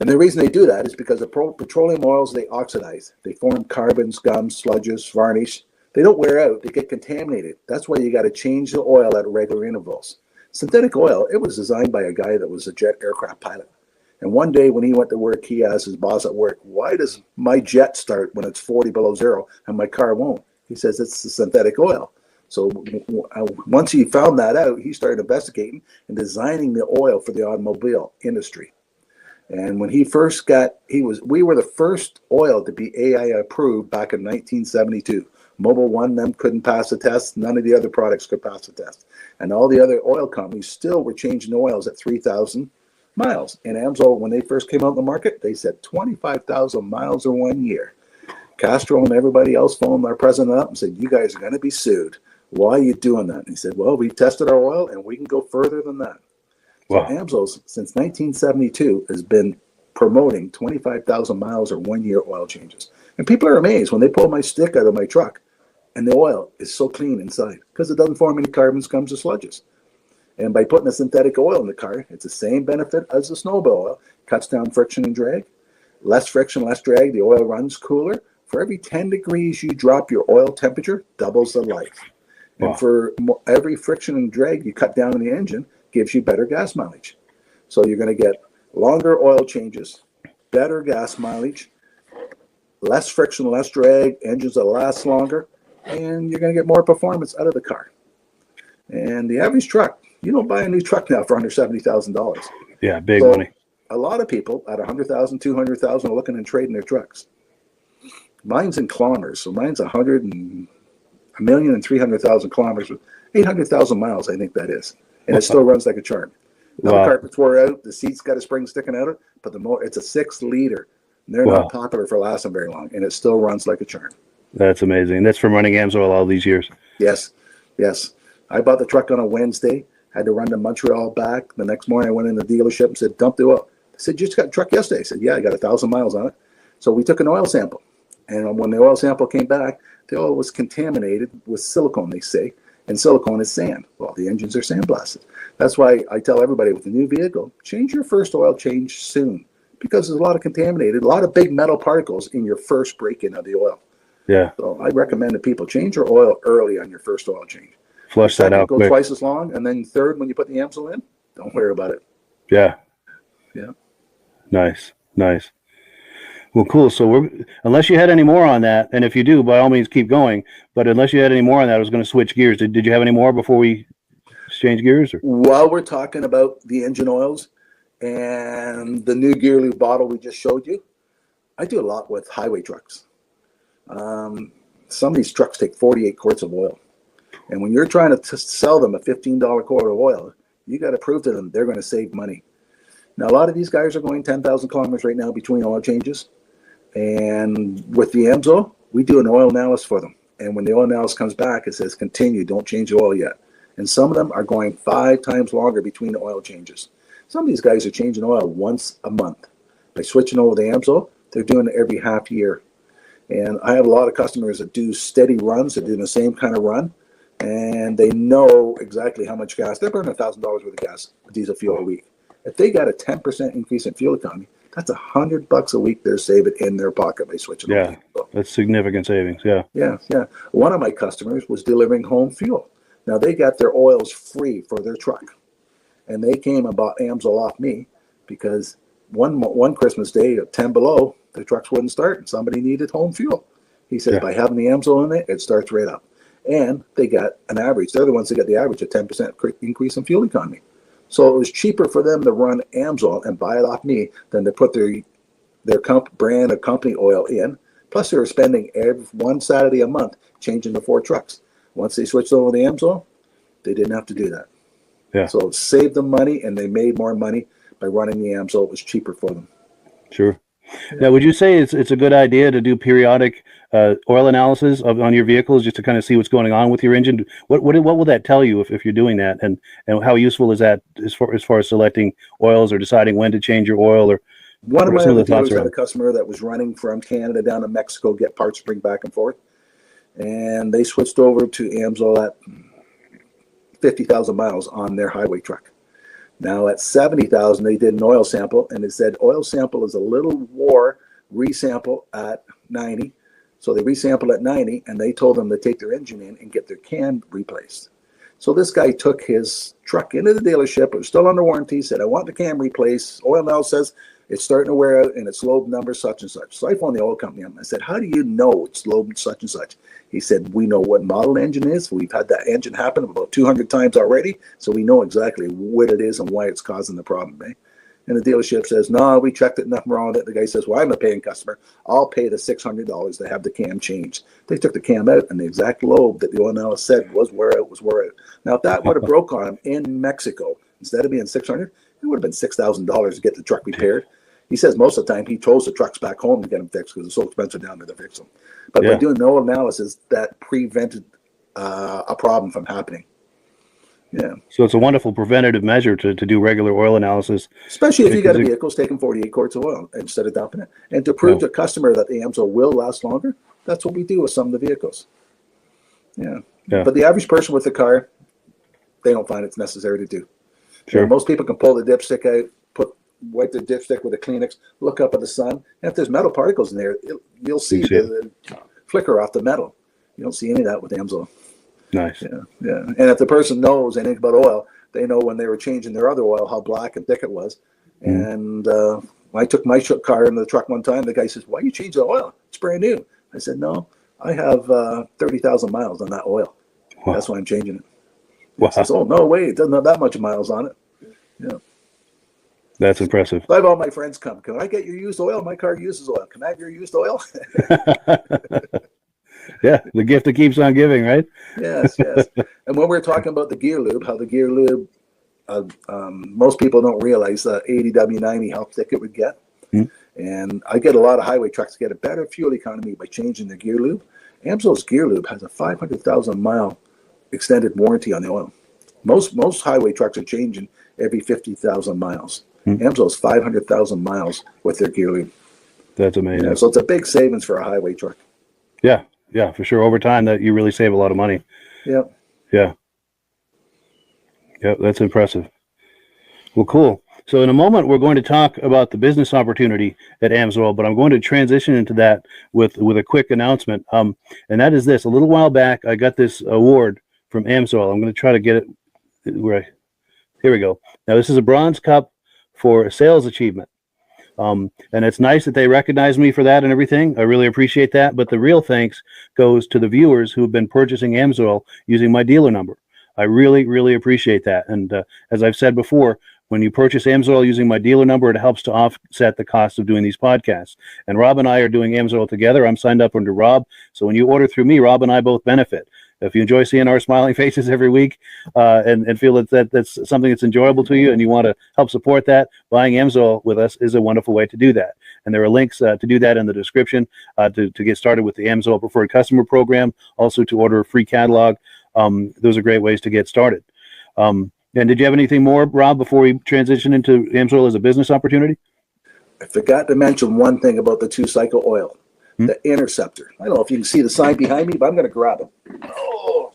And the reason they do that is because the petroleum oils, they oxidize. They form carbons, gums, sludges, varnish. They don't wear out. They get contaminated. That's why you got to change the oil at regular intervals. Synthetic oil, it was designed by a guy that was a jet aircraft pilot. And one day when he went to work, he asked his boss at work, why does my jet start when it's 40 below zero and my car won't? He says it's the synthetic oil. So once he found that out, he started investigating and designing the oil for the automobile industry. And when he first we were the first oil to be AI approved back in 1972. Mobil 1, them couldn't pass the test. None of the other products could pass the test. And all the other oil companies still were changing oils at 3,000 miles. And Amsoil, when they first came out in the market, they said 25,000 miles or 1 year. Castro and everybody else phoned our president up and said, you guys are going to be sued. Why are you doing that? And he said, well, we tested our oil and we can go further than that. Wow. So Amsoil, since 1972, has been promoting 25,000 miles or 1 year oil changes. And people are amazed when they pull my stick out of my truck and the oil is so clean inside because it doesn't form any carbons, gums, or sludges. And by putting a synthetic oil in the car, it's the same benefit as the snowmobile oil. Cuts down friction and drag. Less friction, less drag. The oil runs cooler. For every 10 degrees you drop your oil temperature, doubles the life. Wow. And for every friction and drag you cut down in the engine, gives you better gas mileage. So you're going to get longer oil changes, better gas mileage, less friction, less drag, engines that last longer, and you're going to get more performance out of the car. And the average truck, you don't buy a new truck now for under $70,000. Yeah, big money. A lot of people at $100,000, $200,000 are looking and trading their trucks. Mine's in kilometers, so mine's 1,300,000 kilometers with 800,000 miles, I think that is. And it still runs like a charm. Now Wow. the carpet's wore out, the seat's got a spring sticking out of it, but it's a 6-liter. And they're Wow. not popular for lasting very long, and it still runs like a charm. That's amazing. That's from running Amsoil all these years. Yes, yes. I bought the truck on a Wednesday, had to run to Montreal back. The next morning I went in the dealership and said, dump the oil. I said, you just got a truck yesterday? I said, yeah, I got 1,000 miles on it. So we took an oil sample. And when the oil sample came back, the oil was contaminated with silicone, they say. And silicone is sand. Well, the engines are sandblasted. That's why I tell everybody with a new vehicle, change your first oil change soon. Because there's a lot of contaminated, a lot of big metal particles in your first break-in of the oil. Yeah. So I recommend that people change your oil early on your first oil change. Flush that out Go quick. twice as long, and then third, when you put the Amsoil in, don't worry about it. Yeah. Yeah. Nice. Nice. Well, cool. So unless you had any more on that, and if you do, by all means, keep going. But unless you had any more on that, I was going to switch gears. Did you have any more before we exchange gears? Or? While we're talking about the engine oils and the new gear lube bottle we just showed you, I do a lot with highway trucks. Some of these trucks take 48 quarts of oil. And when you're trying to sell them a $15 quart of oil, you got to prove to them they're going to save money. Now, a lot of these guys are going 10,000 kilometers right now between oil changes. And with the Amsoil, we do an oil analysis for them. And when the oil analysis comes back, it says, continue, don't change the oil yet. And some of them are going 5 times longer between the oil changes. Some of these guys are changing oil once a month. By switching over to Amsoil, they're doing it every half year. And I have a lot of customers that do steady runs, that do the same kind of run. And they know exactly how much gas. They're burning $1,000 worth of gas, diesel fuel a week. If they got a 10% increase in fuel economy, that's $100 a week they're saving in their pocket by switching. Yeah, that's significant savings. Yeah. Yeah. One of my customers was delivering home fuel. Now they got their oils free for their truck, and they came and bought Amsoil off me because one Christmas day at 10 below, the trucks wouldn't start, and somebody needed home fuel. He says by having the Amsoil in it starts right up, and they got an average. They're the ones that got the average of 10% increase in fuel economy. So it was cheaper for them to run Amsoil and buy it off me than to put their brand of company oil in. Plus, they were spending one Saturday a month changing the 4 trucks. Once they switched over to the Amsoil, they didn't have to do that. Yeah. So it saved them money, and they made more money by running the Amsoil. It was cheaper for them. Sure. Now, would you say it's a good idea to do periodic oil analysis on your vehicles just to kind of see what's going on with your engine? What will that tell you if you're doing that, and how useful is that as far as selecting oils or deciding when to change your oil? Or One of what are my some of other the thoughts dealers had a around? customer that was running from Canada down to Mexico, get parts, bring back and forth, and they switched over to Amsoil at 50,000 miles on their highway truck. Now at 70,000, they did an oil sample, and it said oil sample is a little war resample at 90. So they resampled at 90, and they told them to take their engine in and get their cam replaced. So this guy took his truck into the dealership. It was still under warranty. Said, I want the cam replaced. Oil now says it's starting to wear out, and it's lobe number such and such. So I phoned the oil company up. I said, how do you know it's lobe such and such? He said, we know what model engine is. We've had that engine happen about 200 times already, so we know exactly what it is and why it's causing the problem. Eh? And the dealership says, no, we checked it, nothing wrong with it. The guy says, well, I'm a paying customer. I'll pay the $600 to have the cam changed. They took the cam out, and the exact lobe that the oil analyst said was wear out, was wear out. Now, if that would have broke on him in Mexico, instead of being $600, it would have been $6,000 to get the truck repaired. He says most of the time he throws the trucks back home to get them fixed because it's so expensive down there to fix them. But by doing no analysis, that prevented a problem from happening. Yeah. So it's a wonderful preventative measure to do regular oil analysis. Especially if you got a vehicle taking 48 quarts of oil instead of dumping it. And to prove to the customer that the Amsoil will last longer, that's what we do with some of the vehicles. Yeah. But the average person with a car, they don't find it's necessary to do. Sure. Most people can pull the dipstick out, wipe the dipstick with a Kleenex, look up at the sun, and if there's metal particles in there, you'll see the flicker off the metal. You don't see any of that with Amsoil. Nice. Yeah. And if the person knows anything about oil, they know when they were changing their other oil how black and thick it was. And I took my car into the truck one time. The guy says, why you change the oil? It's brand new. I said, no, I have 30,000 miles on that oil. Wow. That's why I'm changing it. Wow. He says, oh, no way. It doesn't have that much miles on it. Yeah. That's impressive. I have all my friends come. Can I get your used oil? My car uses oil. Can I have your used oil? Yeah, the gift that keeps on giving, right? Yes. And when we're talking about the gear lube, how the gear lube, most people don't realize the 80W90, how thick it would get. And I get a lot of highway trucks get a better fuel economy by changing their gear lube. Amsoil's gear lube has a 500,000 mile extended warranty on the oil. Most highway trucks are changing every 50,000 miles. Amsoil's 500,000 miles with their gear lube. That's amazing. Yeah, so it's a big savings for a highway truck. Yeah, for sure. Over time, that you really save a lot of money. Yeah, that's impressive. Well, cool. So in a moment, we're going to talk about the business opportunity at Amsoil, but I'm going to transition into that with a quick announcement. And that is this. A little while back, I got this award from Amsoil. I'm going to try to get it here we go. Now, this is a bronze cup for sales achievement. And it's nice that they recognize me for that and everything. I really appreciate that. But the real thanks goes to the viewers who have been purchasing Amsoil using my dealer number. I really, really appreciate that. And as I've said before, when you purchase Amsoil using my dealer number, it helps to offset the cost of doing these podcasts. And Rob and I are doing Amsoil together. I'm signed up under Rob. So when you order through me, Rob and I both benefit. If you enjoy seeing our smiling faces every week and feel that's something that's enjoyable to you and you want to help support that, buying Amsoil with us is a wonderful way to do that. And there are links to do that in the description to get started with the Amsoil Preferred Customer Program, also to order a free catalog. Those are great ways to get started. And did you have anything more, Rob, before we transition into Amsoil as a business opportunity? I forgot to mention one thing about the two-cycle oil. The Interceptor. I don't know if you can see the sign behind me, but I'm going to grab it. Oh.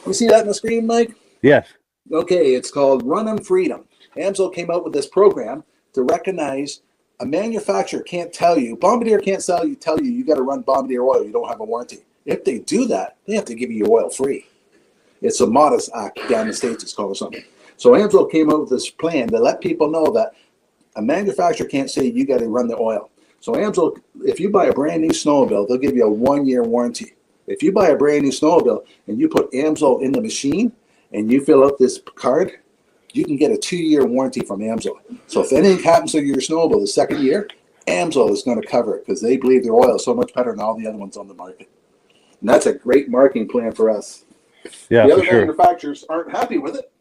You see that on the screen, Mike? Yes. Okay, it's called Run on Freedom. Amsoil came out with this program to recognize a manufacturer can't tell you, Bombardier can't tell you got to run Bombardier oil, you don't have a warranty. If they do that, they have to give you your oil free. It's a modest act down in the States, it's called or something. So Amsoil came up with this plan to let people know that a manufacturer can't say you got to run the oil. So Amsoil, if you buy a brand new snowmobile, they'll give you a 1-year warranty. If you buy a brand new snowmobile and you put Amsoil in the machine and you fill out this card, you can get a 2-year warranty from Amsoil. So if anything happens to your snowmobile the second year, Amsoil is going to cover it because they believe their oil is so much better than all the other ones on the market. And that's a great marketing plan for us. Yeah, the other for sure. manufacturers aren't happy with it.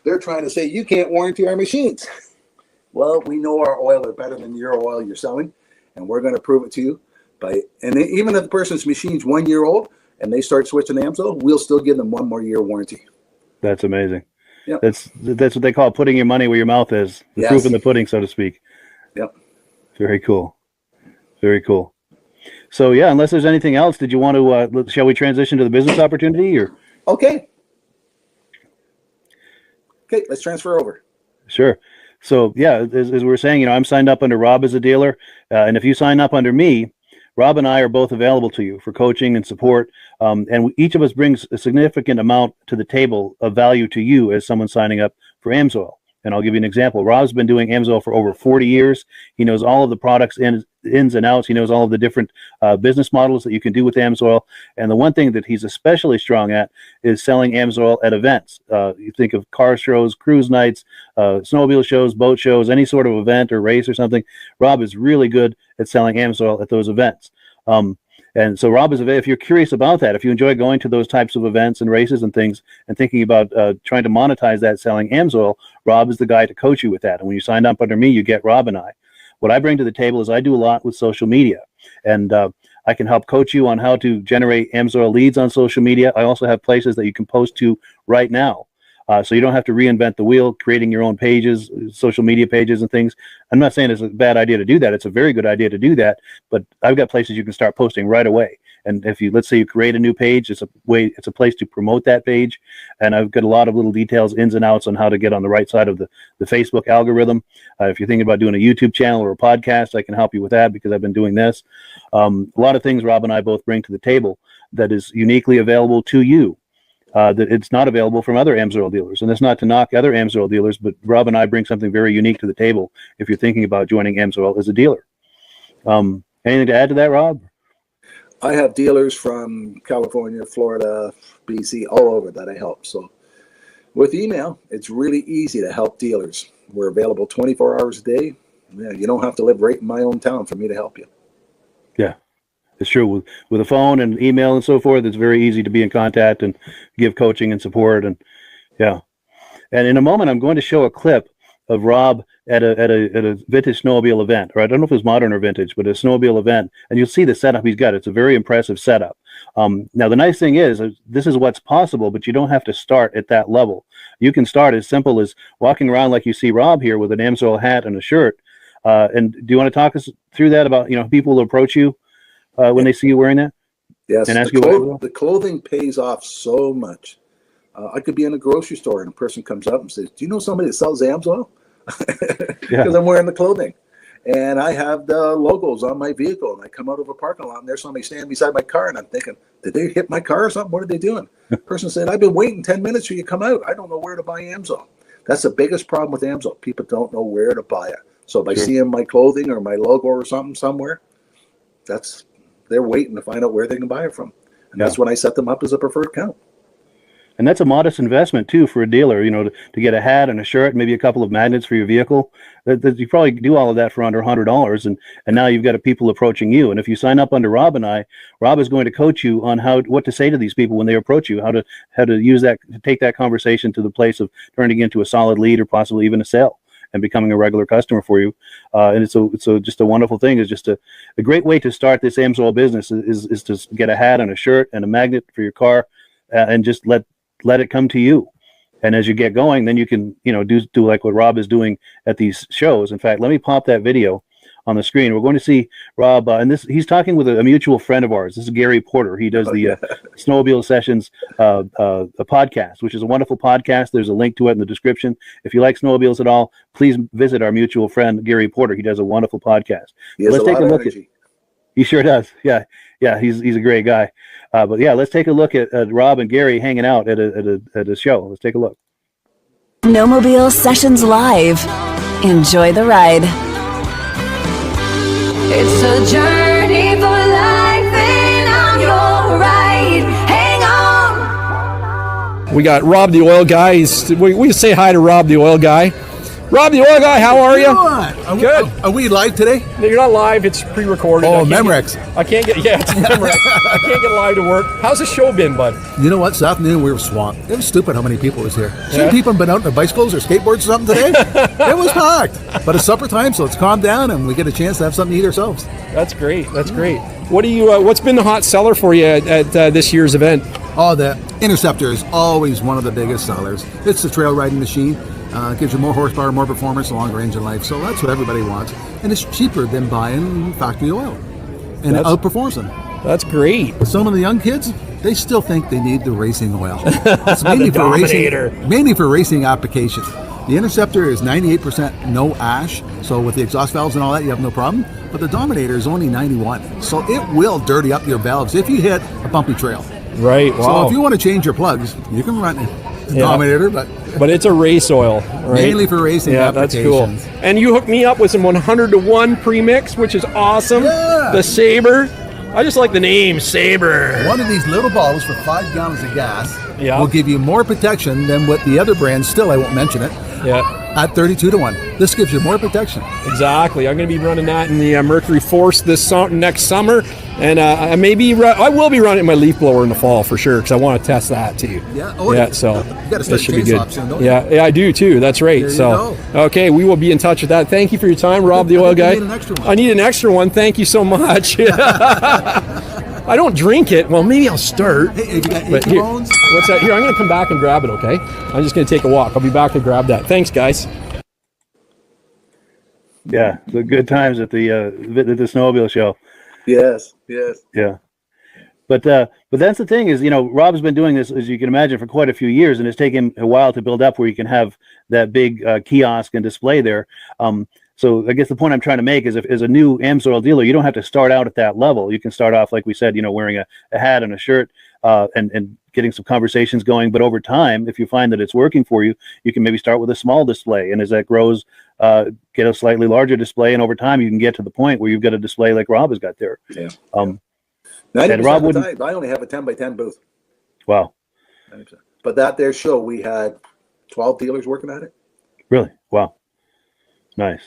They're trying to say you can't warranty our machines. Well, we know our oil is better than your oil you're selling, and we're going to prove it to you. And even if the person's machine's 1 year old and they start switching to AMSOIL, we'll still give them 1 more year warranty. That's amazing. Yep. That's what they call putting your money where your mouth is. The proof in the pudding, so to speak. Yep. Very cool. Very cool. So yeah, unless there's anything else, did you want to? Shall we transition to the business opportunity? Or okay, let's transfer over. Sure. So yeah, as we were saying, I'm signed up under Rob as a dealer, and if you sign up under me, Rob and I are both available to you for coaching and support, and each of us brings a significant amount to the table of value to you as someone signing up for AMSOIL. And I'll give you an example. Rob's been doing AMSOIL for over 40 years. He knows all of the products ins and outs. He knows all of the different business models that you can do with AMSOIL. And the one thing that he's especially strong at is selling AMSOIL at events. You think of car shows, cruise nights, snowmobile shows, boat shows, any sort of event or race or something. Rob is really good at selling AMSOIL at those events. And so Rob is, if you're curious about that, if you enjoy going to those types of events and races and things and thinking about trying to monetize that selling AMSOIL, Rob is the guy to coach you with that. And when you sign up under me, you get Rob and I. What I bring to the table is I do a lot with social media, and I can help coach you on how to generate AMSOIL leads on social media. I also have places that you can post to right now. So you don't have to reinvent the wheel, creating your own pages, social media pages and things. I'm not saying it's a bad idea to do that. It's a very good idea to do that. But I've got places you can start posting right away. And if let's say you create a new page, it's a place to promote that page. And I've got a lot of little details, ins and outs on how to get on the right side of the Facebook algorithm. If you're thinking about doing a YouTube channel or a podcast, I can help you with that because I've been doing this. A lot of things Rob and I both bring to the table that is uniquely available to you. That it's not available from other AMSOIL dealers. And that's not to knock other AMSOIL dealers, but Rob and I bring something very unique to the table if you're thinking about joining AMSOIL as a dealer. Anything to add to that, Rob? I have dealers from California, Florida, BC, all over that I help. So with email, it's really easy to help dealers. We're available 24 hours a day. Yeah, you don't have to live right in my own town for me to help you. Yeah. It's true with a phone and email and so forth. It's very easy to be in contact and give coaching and support. And yeah. And in a moment, I'm going to show a clip of Rob at a vintage snowmobile event, or I don't know if it's modern or vintage, but a snowmobile event. And you'll see the setup he's got. It's a very impressive setup. Now, the nice thing is this is what's possible, but you don't have to start at that level. You can start as simple as walking around like you see Rob here with an AMSOIL hat and a shirt. And do you want to talk us through that about, people will approach you when they see you wearing that? Yes, and ask the clothing pays off so much. I could be in a grocery store and a person comes up and says, "Do you know somebody that sells AMSOIL?" Because I'm wearing the clothing. And I have the logos on my vehicle, and I come out of a parking lot and there's somebody standing beside my car, and I'm thinking, did they hit my car or something? What are they doing? The person said, "I've been waiting 10 minutes for you to come out. I don't know where to buy AMSOIL." That's the biggest problem with AMSOIL. People don't know where to buy it. So by seeing my clothing or my logo or something somewhere, they're waiting to find out where they can buy it from. And that's when I set them up as a preferred account. And that's a modest investment too for a dealer, to get a hat and a shirt, maybe a couple of magnets for your vehicle. You probably do all of that for under $100, and now you've got people approaching you. And if you sign up under Rob and I, Rob is going to coach you on what to say to these people when they approach you, how to use that, to take that conversation to the place of turning into a solid lead or possibly even a sale and becoming a regular customer for you. And it's just a wonderful thing. It's just a great way to start this AMSOIL business is to get a hat and a shirt and a magnet for your car, and just let it come to you. And as you get going, then you can, do like what Rob is doing at these shows. In fact, let me pop that video on the screen. We're going to see Rob, and he's talking with a mutual friend of ours. This is Gary Porter. He does the Snowmobile Sessions a podcast, which is a wonderful podcast. There's a link to it in the description. If you like snowmobiles at all, please visit our mutual friend Gary Porter. He does a wonderful podcast. Let's take a look at. He sure does. Yeah, he's a great guy. But yeah, let's take a look at Rob and Gary hanging out at a show. Let's take a look. Snowmobile Sessions Live. Enjoy the ride. It's a journey for life, and I'm your ride. Hang on. We got Rob the Oil Guy. We say hi to Rob the Oil Guy. Rob, the oil guy, how are you? Good. Are we live today? No, you're not live. It's pre-recorded. Oh, I can't Memorex. I can't get. Yeah, it's Memorex. I can't get live to work. How's the show been, bud? You know what? This afternoon we were swamped. It was stupid how many people was here. Yeah. Some people have been out on their bicycles or skateboards or something today. It was packed. But it's supper time, so it's calmed down, and we get a chance to have something to eat ourselves. That's great. That's great. What do you? What's been the hot seller for you at this year's event? Oh, the Interceptor is always one of the biggest sellers. It's the trail riding machine. Gives you more horsepower, more performance, longer engine life. So that's what everybody wants. And it's cheaper than buying factory oil. And it outperforms them. That's great. But some of the young kids, they still think they need the racing oil. It's mainly The for Dominator. mainly for racing applications. The Interceptor is 98% no ash. So with the exhaust valves and all that, you have no problem. But the Dominator is only 91. So it will dirty up your valves if you hit a bumpy trail. Right. Wow. So if you want to change your plugs, you can run the Dominator, but it's a race oil, right? Mainly for racing That's applications. cool. And you hooked me up with some 100-to-1 premix, which is awesome. Yeah. The Sabre. I just like the name Sabre. One of these little bottles for 5 gallons of gas Yeah. will give you more protection than what the other brands, still I won't mention it, at 32-to-1. This gives you more protection. Exactly. I'm going to be running that in the Mercury Force next summer, and I will be running my leaf blower in the fall for sure because I want to test that too. Yeah. Oh, yeah. So you got to that start should be good. chainsaw soon, don't you? Yeah, I do too. That's right. There you So go. okay, we will be in touch with that. Thank you for your time, Rob, the oil guy. You need an extra one. I need an extra one. Thank you so much. I don't drink it. Well, maybe I'll start. Hey, have you got But achy here, bones? what's that? Here, I'm going to come back and grab it, okay? I'm just going to take a walk. I'll be back to grab that. Thanks, guys. Yeah, the good times at the snowmobile show. Yes. Yeah. But that's the thing is, Rob's been doing this, as you can imagine, for quite a few years, and it's taken a while to build up where you can have that big kiosk and display there. So I guess the point I'm trying to make is, if as a new AMSOIL dealer, you don't have to start out at that level. You can start off, like we said, wearing a hat and a shirt and getting some conversations going. But over time, if you find that it's working for you, you can maybe start with a small display. And as that grows, get a slightly larger display. And over time, you can get to the point where you've got a display like Rob has got there. Yeah. 90% And Rob of the wouldn't. time, I only have a 10x10 booth. Wow. 90%. But that there show, we had 12 dealers working at it. Really? Wow. Nice.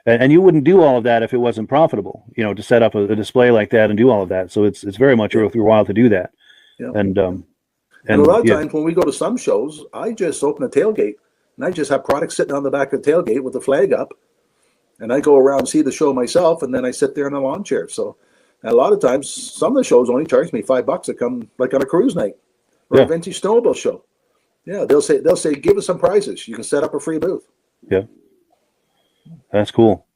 And you wouldn't do all of that if it wasn't profitable, to set up a display like that and do all of that. So it's very much worth your while to do that. Yeah. And a lot of times when we go to some shows, I just open a tailgate and I just have products sitting on the back of the tailgate with the flag up. And I go around and see the show myself, and then I sit there in a lawn chair. So a lot of times, some of the shows only charge me $5 to come, like on a cruise night or a vintage snowmobile show. Yeah, they'll say, give us some prizes. You can set up a free booth. Yeah. That's cool.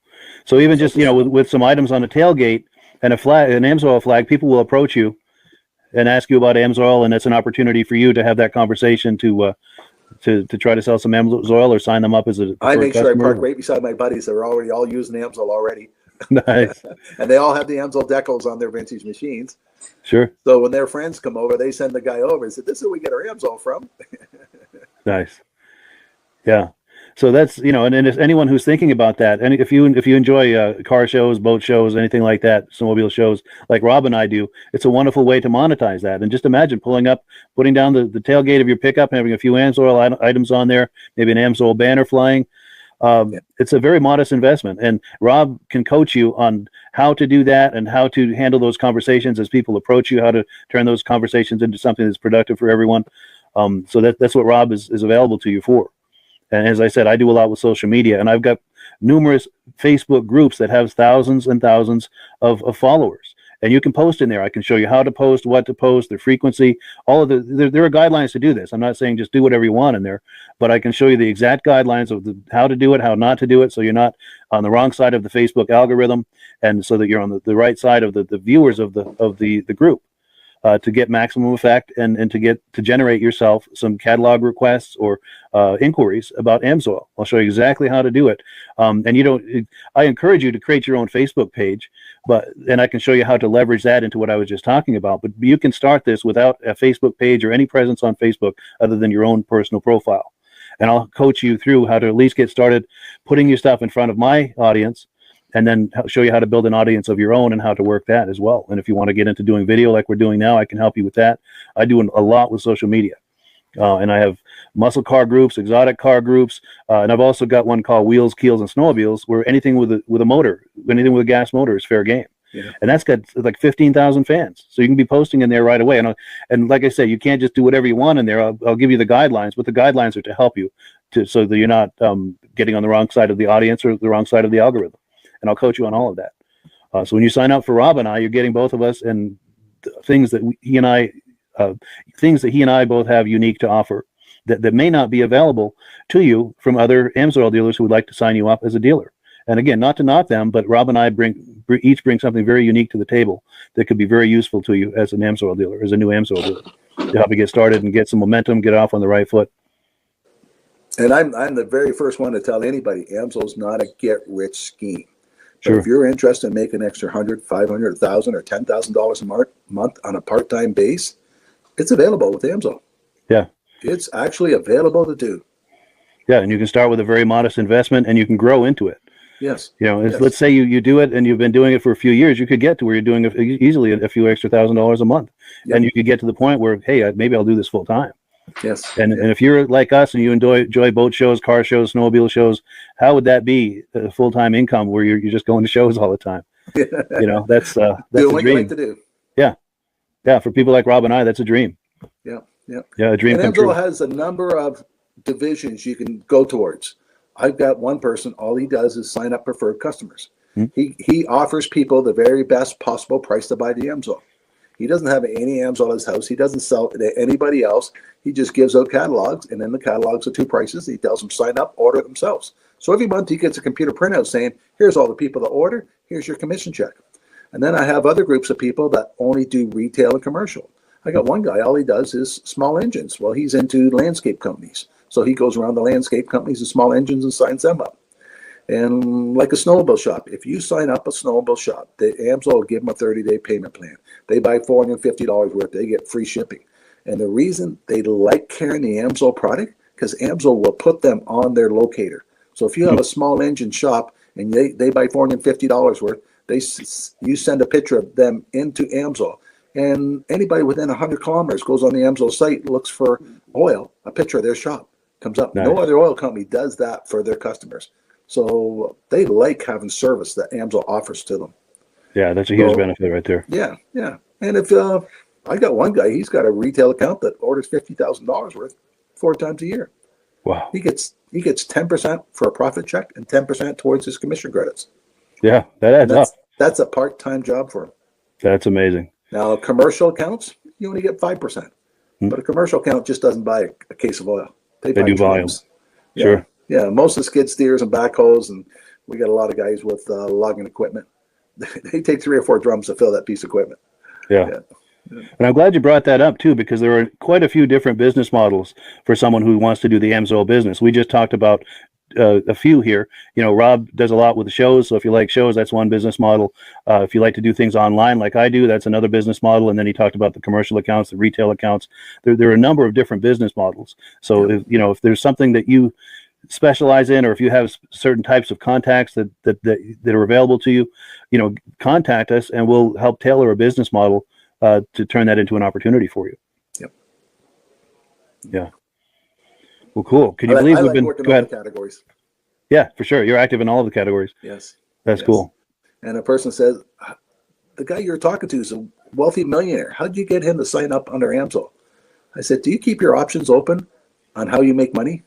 So even just, with some items on the tailgate and a flag, an AMSOIL flag, people will approach you and ask you about AMSOIL, and it's an opportunity for you to have that conversation to try to sell some AMSOIL or sign them up as a I make sure I customer. park right beside my buddies that are already all using AMSOIL already. Nice. And they all have the AMSOIL decals on their vintage machines. Sure. So when their friends come over, they send the guy over and say, this is where we get our AMSOIL from. Nice. Yeah. So that's, and if anyone who's thinking about that, and if you enjoy car shows, boat shows, anything like that, snowmobile shows like Rob and I do, it's a wonderful way to monetize that. And just imagine putting down the tailgate of your pickup, having a few AMSOIL items on there, maybe an AMSOIL banner flying. It's a very modest investment, and Rob can coach you on how to do that and how to handle those conversations as people approach you, how to turn those conversations into something that's productive for everyone. So that's what Rob is available to you for. And as I said, I do a lot with social media, and I've got numerous Facebook groups that have thousands and thousands of followers. And you can post in there. I can show you how to post, what to post, the frequency, all of there are guidelines to do this. I'm not saying just do whatever you want in there, but I can show you the exact guidelines of how to do it, how not to do it, so you're not on the wrong side of the Facebook algorithm, and so that you're on the right side of the viewers of the group. To get maximum effect and to generate yourself some catalog requests or inquiries about AMSOIL. I'll show you exactly how to do it. I encourage you to create your own Facebook page, and I can show you how to leverage that into what I was just talking about. But you can start this without a Facebook page or any presence on Facebook other than your own personal profile. And I'll coach you through how to at least get started putting your stuff in front of my audience, and then show you how to build an audience of your own and how to work that as well. And if you want to get into doing video like we're doing now, I can help you with that. I do a lot with social media. And I have muscle car groups, exotic car groups, and I've also got one called Wheels, Keels, and Snowmobiles, where anything with a motor, anything with a gas motor is fair game. Yeah. And that's got like 15,000 fans. So you can be posting in there right away. And like I said, you can't just do whatever you want in there. I'll give you the guidelines, but the guidelines are to help you so that you're not getting on the wrong side of the audience or the wrong side of the algorithm. And I'll coach you on all of that. So when you sign up for Rob and I, you're getting both of us and things that he and I both have unique to offer that may not be available to you from other AMSOIL dealers who would like to sign you up as a dealer. And again, not to knock them, but Rob and I each bring something very unique to the table that could be very useful to you as an AMSOIL dealer, as a new AMSOIL dealer, to help you get started and get some momentum, get off on the right foot. And I'm the very first one to tell anybody, AMSOIL's not a get-rich scheme. Sure. But if you're interested in making an extra $100, $500, $1,000, or $10,000 a month on a part-time base, it's available with AMSOIL. Yeah. It's actually available to do. Yeah, and you can start with a very modest investment, and you can grow into it. Yes. Yes. Let's say you do it and you've been doing it for a few years, you could get to where you're doing easily a few extra $1,000 a month. Yep. And you could get to the point where, hey, maybe I'll do this full time. Yes. And if you're like us and you enjoy boat shows, car shows, snowmobile shows, how would that be a full-time income where you're just going to shows all the time? That's doing what you like to do. Yeah. Yeah. For people like Rob and I, that's a dream. Yeah. Yeah. Yeah. A dream and come true. AMSOIL has a number of divisions you can go towards. I've got one person, all he does is sign up preferred customers. He offers people the very best possible price to buy the AMSOIL. He doesn't have any AMSOIL at his house. He doesn't sell it to anybody else. He just gives out catalogs, and then the catalogs are two prices. He tells them sign up, order themselves. So every month he gets a computer printout saying, here's all the people that order, here's your commission check. And then I have other groups of people that only do retail and commercial. I got one guy, all he does is small engines. Well, he's into landscape companies. So he goes around the landscape companies and small engines and signs them up. And like a snowmobile shop, if you sign up a snowmobile shop, the AMSOIL will give them a 30-day payment plan. They buy $450 worth, they get free shipping. And the reason they like carrying the AMSOIL product, because AMSOIL will put them on their locator. So if you have a small engine shop and they buy $450 worth, you send a picture of them into AMSOIL. And anybody within 100 kilometers goes on the AMSOIL site, looks for oil, a picture of their shop comes up. Nice. No other oil company does that for their customers. So they like having service that AMSOIL offers to them. Yeah, that's a huge benefit right there. Yeah, yeah. And if I got one guy, he's got a retail account that orders $50,000 worth 4 times a year. Wow. He gets 10% for a profit check and 10% towards his commission credits. Yeah, that adds up. That's a part-time job for him. That's amazing. Now, commercial accounts, you only get 5%. But a commercial account just doesn't buy a case of oil. They do volumes. Yeah. Sure. Yeah, most of the skid steers and backhoes, and we got a lot of guys with logging equipment. They take 3 or 4 drums to fill that piece of equipment. Yeah. And I'm glad you brought that up too, because there are quite a few different business models for someone who wants to do the AMSOIL business. We just talked about a few here. Rob does a lot with the shows. So if you like shows, that's one business model. If you like to do things online like I do, that's another business model. And then he talked about the commercial accounts, the retail accounts. There are a number of different business models. So if there's something that you specialize in, or if you have certain types of contacts that are available to you, contact us and we'll help tailor a business model to turn that into an opportunity for you. Yep. Yeah. Well, cool. Can you believe we've been working on the categories? Yeah, for sure. You're active in all of the categories. Yes. That's cool. And a person says, the guy you're talking to is a wealthy millionaire. How did you get him to sign up under AMSOIL? I said, do you keep your options open on how you make money?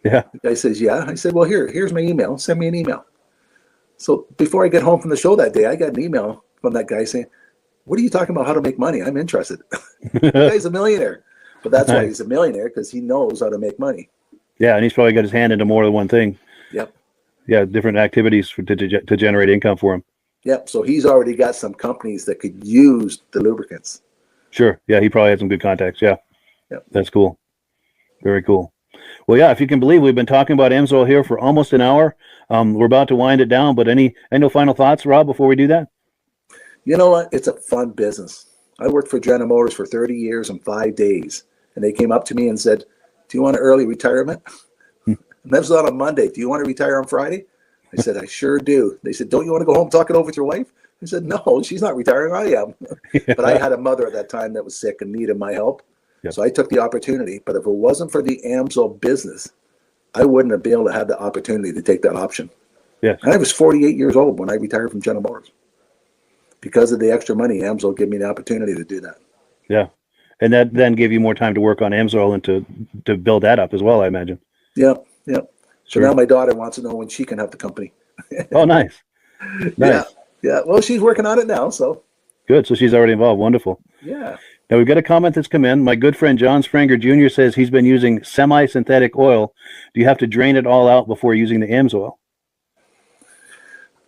Yeah. The guy says, yeah. I said, well, here's my email. Send me an email. So before I get home from the show that day, I got an email from that guy saying, what are you talking about how to make money? I'm interested. The guy's a millionaire. But that's why he's a millionaire, because he knows how to make money. Yeah, and he's probably got his hand into more than one thing. Yep. Yeah, different activities to generate income for him. Yep. So he's already got some companies that could use the lubricants. Sure. Yeah, he probably had some good contacts. Yeah. Yep. That's cool. Very cool. Well, yeah, if you can believe, we've been talking about AMSOIL here for almost an hour. We're about to wind it down, but any final thoughts, Rob, before we do that? You know what? It's a fun business. I worked for General Motors for 30 years and 5 days. And they came up to me and said, do you want an early retirement? And that was on a Monday. Do you want to retire on Friday? I said, I sure do. They said, don't you want to go home and talk it over with your wife? I said, no, she's not retiring. I am. But I had a mother at that time that was sick and needed my help. Yep. So I took the opportunity. But if it wasn't for the AMSOIL business, I wouldn't have been able to have the opportunity to take that option. Yes. And I was 48 years old when I retired from General Motors. Because of the extra money, AMSOIL gave me the opportunity to do that. Yeah. And that then gave you more time to work on AMSOIL and to build that up as well, I imagine. Yeah, yeah. So Sure. now my daughter wants to know when she can have the company. Oh, nice. Nice. Yeah, yeah. Well, she's working on it now, so Good. So she's already involved. Wonderful. yeah. Now we've got a comment that's come in. My good friend John Spranger Jr. says he's been using semi-synthetic oil. Do you have to drain it all out before using the AMSOIL?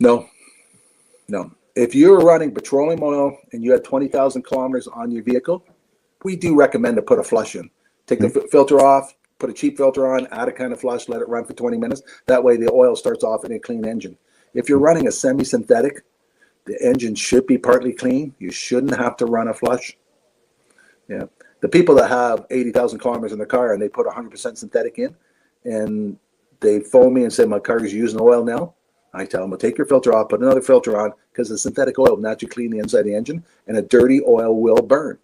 No, no. If you're running petroleum oil and you had 20,000 kilometers on your vehicle, we do recommend to put a flush in. Take the filter off, put a cheap filter on, add a kind of flush, let it run for 20 minutes. That way the oil starts off in a clean engine. If you're running a semi-synthetic, the engine should be partly clean. You shouldn't have to run a flush. Yeah. The people that have 80,000 kilometers in their car and they put 100% synthetic in and they phone me and say, my car is using oil now. I tell them, well, take your filter off, put another filter on, because the synthetic oil will naturally clean the inside of the engine and a dirty oil will burn.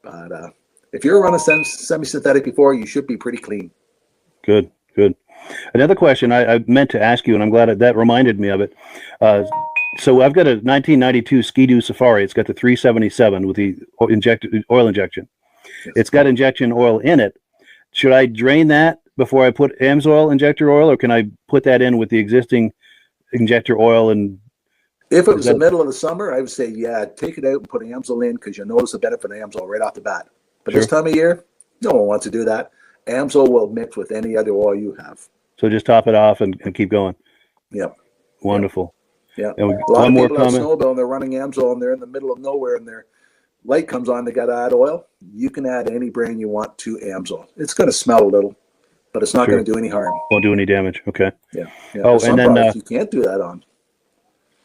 But if you're running semi-synthetic before, you should be pretty clean. Good, good. Another question I meant to ask you, and I'm glad that reminded me of it. So I've got a 1992 Ski-Doo Safari. It's got the 377 with the oil injection. Yes. It's got injection oil in it. Should I drain that before I put AMSOIL injector oil, or can I put that in with the existing injector oil? And if it was the middle of the summer, I would say, yeah, take it out and put AMSOIL in because you'll notice the benefit of AMSOIL right off the bat. But Sure. This time of year, no one wants to do that. AMSOIL will mix with any other oil you have. so just top it off and keep going. Yep. Wonderful. Yeah. And A lot one of more people have comment. snowmobile and they're running AMSOIL and they're in the middle of nowhere and their light comes on, they got to add oil. You can add any brand you want to AMSOIL. It's going to smell a little, but it's not Sure. going to do any harm. Won't do any damage. Okay. Yeah. Yeah. Oh, Some and then, products you can't do that on.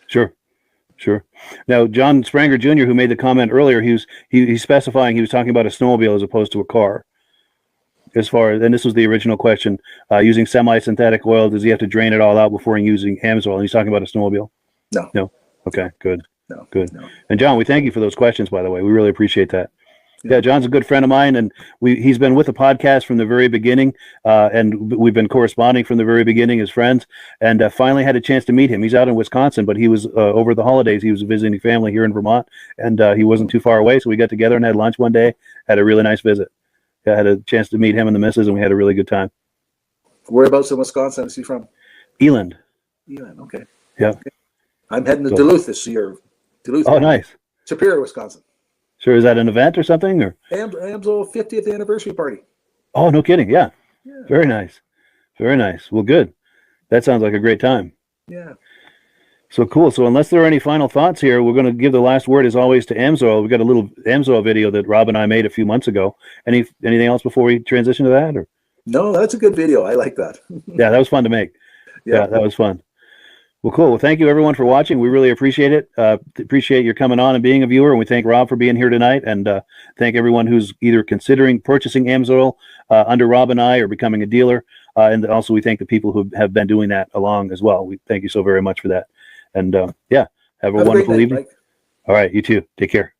Sure. Sure. Now, John Spranger Jr., who made the comment earlier, he's specifying he was talking about a snowmobile as opposed to a car. As far as, and this was the original question, using semi-synthetic oil, does he have to drain it all out before using AMSOIL? And he's talking about a snowmobile. No. No. Okay. Good. No. Good. No. And John, we thank you for those questions, by the way. We really appreciate that. Yeah, John's a good friend of mine, and he's been with the podcast from the very beginning, and we've been corresponding from the very beginning as friends, and finally had a chance to meet him. He's out in Wisconsin, but he was over the holidays. He was visiting family here in Vermont, and he wasn't too far away, so we got together and had lunch one day, had a really nice visit. I had a chance to meet him and the missus, and we had a really good time. Whereabouts in Wisconsin is he from? Eland. Eland, okay. Yeah. Okay. I'm heading to So- Duluth this year. Duluth. Oh, nice. Superior, Wisconsin. Sure, is that an event or something? Or AMSOIL 50th anniversary party. oh, no kidding. Yeah. Yeah. Very nice. Very nice. Well, good. That sounds like a great time. Yeah. So cool. So unless there are any final thoughts here, we're going to give the last word, as always, to AMSOIL. We've got a little AMSOIL video that Rob and I made a few months ago. Anything else before we transition to that? Or No, that's a good video. I like that. yeah, that was fun to make. Yeah, that was fun. Well, cool. Well, thank you everyone for watching. We really appreciate it. Appreciate your coming on and being a viewer. And we thank Rob for being here tonight. And thank everyone who's either considering purchasing AMSOIL under Rob and I or becoming a dealer. And also we thank the people who have been doing that along as well. We thank you so very much for that. And yeah, have a Have a great wonderful night, evening. Mike. All right, you too. Take care.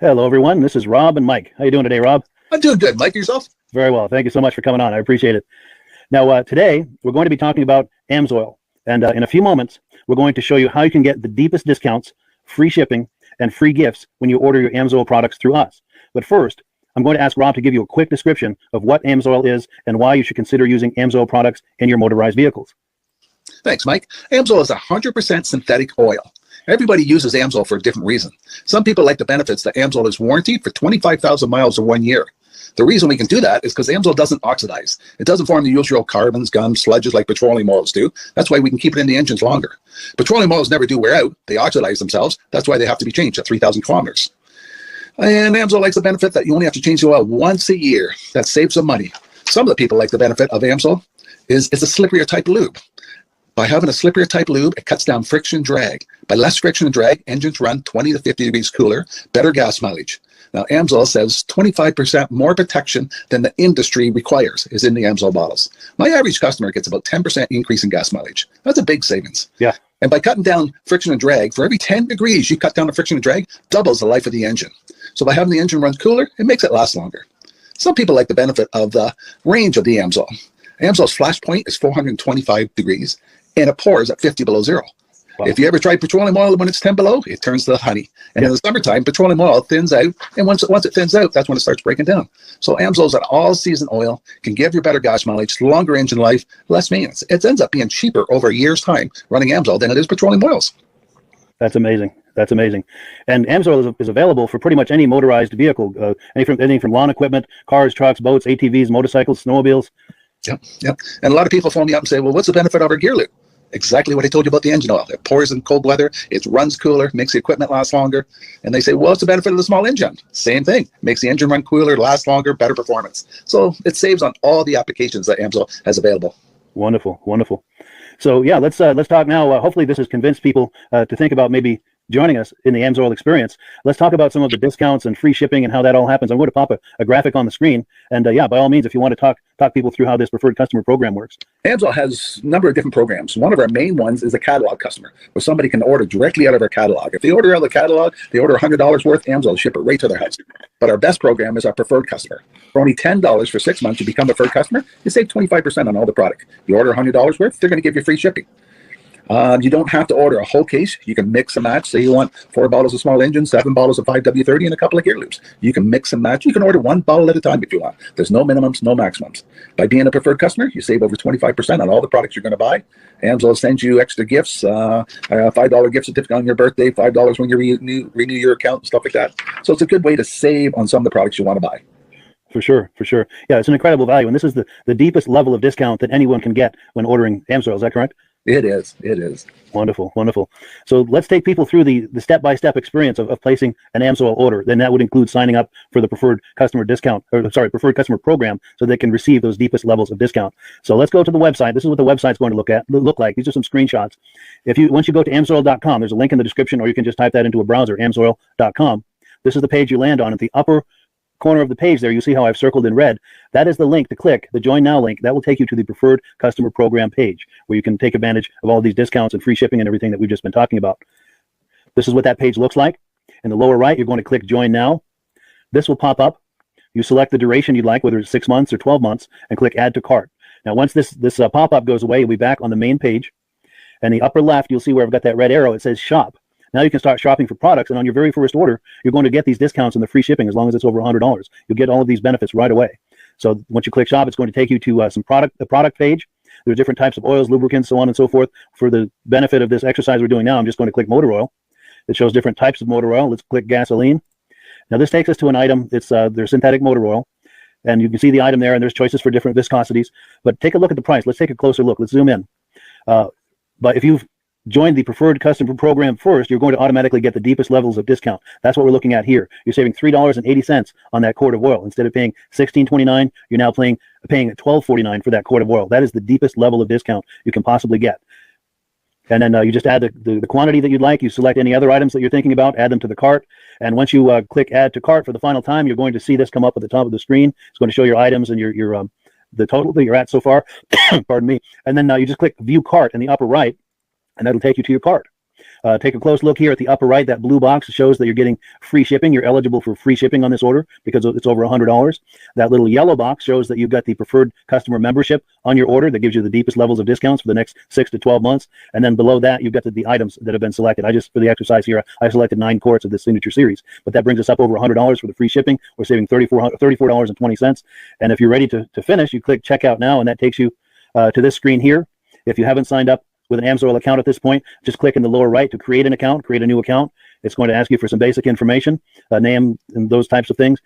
Hello, everyone. This is Rob and Mike. How you doing today, Rob? I'm doing good. Mike, yourself? Very well. Thank you so much for coming on. I appreciate it. Now, today, we're going to be talking about AMSOIL. And in a few moments, we're going to show you how you can get the deepest discounts, free shipping, and free gifts when you order your AMSOIL products through us. But first, I'm going to ask Rob to give you a quick description of what AMSOIL is and why you should consider using AMSOIL products in your motorized vehicles. Thanks, Mike. AMSOIL is 100% synthetic oil. Everybody uses AMSOIL for a different reason. Some people like the benefits that AMSOIL is warranted for 25,000 miles or 1 year. The reason we can do that is because AMSOIL doesn't oxidize. It doesn't form the usual carbons, gums, sludges like petroleum oils do. That's why we can keep it in the engines longer. Petroleum oils never do wear out. They oxidize themselves. That's why they have to be changed at 3,000 kilometers. And AMSOIL likes the benefit that you only have to change the oil once a year. That saves some money. Some of the people like the benefit of AMSOIL is it's a slipperier type lube. By having a slipperier type lube, it cuts down friction drag. By less friction and drag, engines run 20 to 50 degrees cooler, better gas mileage. Now, AMSOIL says 25% more protection than the industry requires is in the AMSOIL bottles. My average customer gets about 10% increase in gas mileage. That's a big savings. Yeah. And by cutting down friction and drag, for every 10 degrees you cut down the friction and drag, doubles the life of the engine. So by having the engine run cooler, it makes it last longer. Some people like the benefit of the range of the Amsoil. Amsoil's flash point is 425 degrees, and it pours at 50 below zero. Wow. If you ever tried petroleum oil when it's 10 below, it turns to honey. And in the summertime, petroleum oil thins out, and once it thins out, that's when it starts breaking down. So Amsoil's an all-season oil, can give you better gas mileage, longer engine life, less maintenance. It ends up being cheaper over a year's time running Amsoil than it is petroleum oils. That's amazing. That's amazing. And Amsoil is available for pretty much any motorized vehicle, anything from lawn equipment, cars, trucks, boats, ATVs, motorcycles, snowmobiles. Yep. And a lot of people phone me up and say, well, what's the benefit of our gear loop? Exactly what I told you about the engine oil. It pours in cold weather, it runs cooler, makes the equipment last longer. And they say, well, what's the benefit of the small engine? Same thing. Makes the engine run cooler, last longer, better performance. So it saves on all the applications that Amsoil has available. Wonderful, wonderful. So yeah, let's talk now. Hopefully this has convinced people to think about maybe joining us in the Amsoil experience. Let's talk about some of the discounts and free shipping and how that all happens. I'm going to pop a graphic on the screen. And yeah, by all means, if you want to talk people through how this preferred customer program works. Amsoil has a number of different programs. One of our main ones is a catalog customer, where somebody can order directly out of our catalog. If they order out of the catalog, they order $100 worth, Amsoil will ship it right to their house. But our best program is our preferred customer. For only $10 for 6 months, you become a preferred customer, you save 25% on all the product. You order $100 worth, they're going to give you free shipping. You don't have to order a whole case. You can mix and match. Say you want 4 bottles of small engine, 7 bottles of 5W30, and a couple of gear loops. You can mix and match. You can order 1 bottle at a time if you want. There's no minimums, no maximums. By being a preferred customer, you save over 25% on all the products you're going to buy. Amsoil sends you extra gifts, a $5 gift certificate on your birthday, $5 when you renew your account, and stuff like that. So it's a good way to save on some of the products you want to buy. For sure. Yeah, it's an incredible value. And this is the deepest level of discount that anyone can get when ordering Amsoil. Is that correct? It is. Wonderful. So let's take people through the step-by-step experience of placing an Amsoil order. Then that would include signing up for the preferred customer preferred customer program, so they can receive those deepest levels of discount. So let's go to the website. This is what the website's going to look like. These are some screenshots. Once you go to amsoil.com, there's a link in the description, or you can just type that into a browser, amsoil.com. This is the page you land on. At the upper corner of the page there, you see how I've circled in red. That is the link to click, the Join Now link. That will take you to the preferred customer program page, where you can take advantage of all these discounts and free shipping and everything that we've just been talking about. This is what that page looks like. In the lower right, you're going to click Join Now. This will pop up. You select the duration you'd like, whether it's 6 months or 12 months, and click Add to Cart. Now, once this pop-up goes away, you'll be back on the main page. And the upper left, you'll see where I've got that red arrow. It says Shop. Now you can start shopping for products, and on your very first order, you're going to get these discounts and the free shipping as long as it's over $100. You'll get all of these benefits right away. So once you click Shop, it's going to take you to the product page. There's different types of oils, lubricants, so on and so forth. For the benefit of this exercise we're doing now, I'm just going to click motor oil. It shows different types of motor oil. Let's click gasoline. Now this takes us to an item. It's their synthetic motor oil. And you can see the item there, and there's choices for different viscosities. But take a look at the price. Let's take a closer look. Let's zoom in. But if you've joined the preferred customer program first, you're going to automatically get the deepest levels of discount. That's what we're looking at here. You're saving $3.80 on that quart of oil. Instead of paying $16.29, you're now paying $12.49 for that quart of oil. That is the deepest level of discount you can possibly get. And then you just add the quantity that you'd like. You select any other items that you're thinking about, add them to the cart. And once you click Add to Cart for the final time, you're going to see this come up at the top of the screen. It's going to show your items and your the total that you're at so far. Pardon me. And then you just click View Cart in the upper right, and that'll take you to your cart. Take a close look here at the upper right. That blue box shows that you're getting free shipping. You're eligible for free shipping on this order because it's over $100. That little yellow box shows that you've got the preferred customer membership on your order. That gives you the deepest levels of discounts for the next 6 to 12 months. And then below that, you've got the items that have been selected. For the exercise here, I selected 9 quarts of the signature series, but that brings us up over $100 for the free shipping. We're saving $34.20. And if you're ready to finish, you click Checkout Now, and that takes you to this screen here. If you haven't signed up with an Amsoil account at this point, just click in the lower right to create an account, create a new account. It's going to ask you for some basic information, name and those types of things.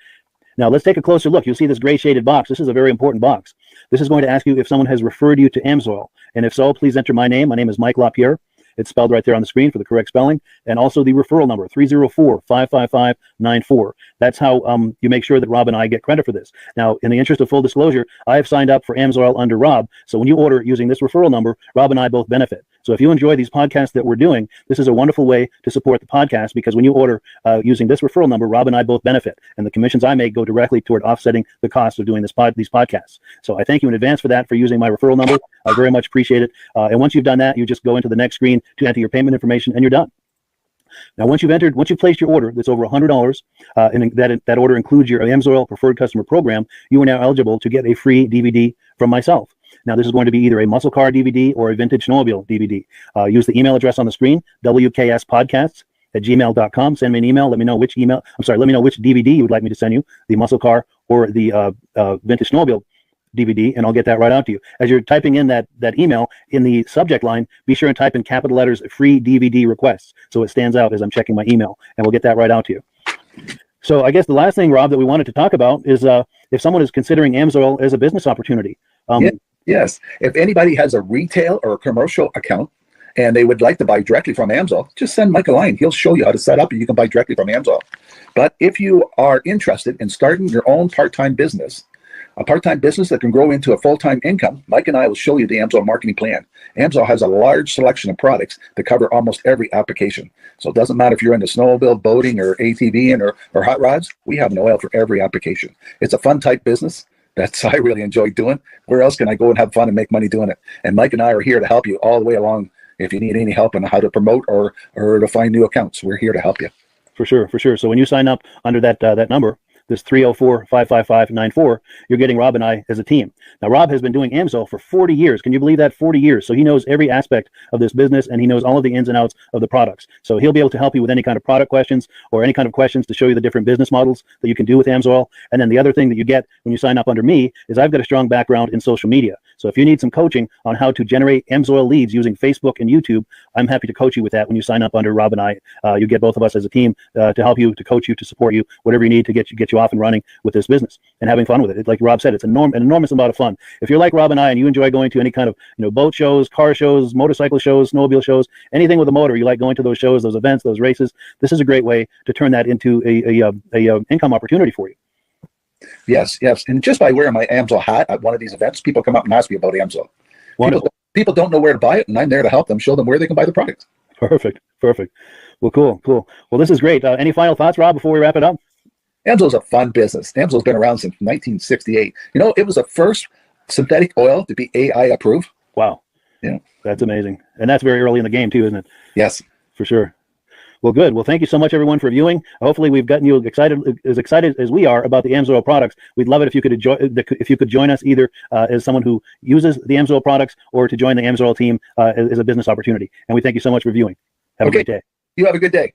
Now let's take a closer look. You'll see this gray shaded box. This is a very important box. This is going to ask you if someone has referred you to Amsoil. And if so, please enter my name. My name is Mike Lapierre. It's spelled right there on the screen for the correct spelling. And also the referral number, 304-555-94. That's how you make sure that Rob and I get credit for this. Now, in the interest of full disclosure, I have signed up for Amsoil under Rob. So when you order using this referral number, Rob and I both benefit. So if you enjoy these podcasts that we're doing, this is a wonderful way to support the podcast, because when you order using this referral number, Rob and I both benefit, and the commissions I make go directly toward offsetting the cost of doing these podcasts. So I thank you in advance for that, for using my referral number. I very much appreciate it. And once you've done that, you just go into the next screen to enter your payment information, and you're done. Now, once you've placed your order that's over $100, and that order includes your AMSOIL Preferred Customer Program, you are now eligible to get a free DVD from myself. Now, this is going to be either a muscle car DVD or a vintage snowmobile DVD. Use the email address on the screen, wkspodcasts@gmail.com. Send me an email. Let me know which DVD you would like me to send you, the muscle car or the vintage snowmobile DVD, and I'll get that right out to you. As you're typing in that email, in the subject line, be sure and type in capital letters "free DVD requests," so it stands out as I'm checking my email, and we'll get that right out to you. So I guess the last thing, Rob, that we wanted to talk about is if someone is considering AMSOIL as a business opportunity. Yes. If anybody has a retail or a commercial account and they would like to buy directly from AMSOIL, just send Mike a line. He'll show you how to set up, and you can buy directly from AMSOIL. But if you are interested in starting your own part-time business, a part-time business that can grow into a full-time income, Mike and I will show you the AMSOIL marketing plan. AMSOIL has a large selection of products that cover almost every application. So it doesn't matter if you're into snowmobile, boating, or ATVing, or hot rods. We have an oil for every application. It's a fun type business. That's I really enjoy doing. Where else can I go and have fun and make money doing it? And Mike and I are here to help you all the way along. If you need any help on how to promote or to find new accounts, we're here to help you. For sure. So when you sign up under that number, this 304-555-94, you're getting Rob and I as a team. Now, Rob has been doing AMSOIL for 40 years. Can you believe that? 40 years. So he knows every aspect of this business, and he knows all of the ins and outs of the products. So he'll be able to help you with any kind of product questions or any kind of questions to show you the different business models that you can do with AMSOIL. And then the other thing that you get when you sign up under me is I've got a strong background in social media. So if you need some coaching on how to generate AMSOIL leads using Facebook and YouTube, I'm happy to coach you with that when you sign up under Rob and I. You get both of us as a team to help you, to coach you, to support you, whatever you need to get you off and running with this business and having fun with it. Like Rob said, it's an enormous amount of fun. If you're like Rob and I and you enjoy going to any kind of boat shows, car shows, motorcycle shows, snowmobile shows, anything with a motor, you like going to those shows, those events, those races, this is a great way to turn that into a income opportunity for you. Yes. And just by wearing my AMSOIL hat at one of these events, people come up and ask me about AMSOIL. People don't know where to buy it, and I'm there to help them, show them where they can buy the product. Perfect. Well, cool. Well, this is great. Any final thoughts, Rob, before we wrap it up? AMSOIL is a fun business. AMSOIL's been around since 1968. It was the first synthetic oil to be AI approved. Wow. Yeah. That's amazing. And that's very early in the game too, isn't it? Yes. For sure. Well, good. Well, thank you so much, everyone, for viewing. Hopefully, we've gotten you excited as we are about the AMSOIL products. We'd love it if you could join us either as someone who uses the AMSOIL products or to join the AMSOIL team as a business opportunity. And we thank you so much for viewing. Have a great day. You have a good day.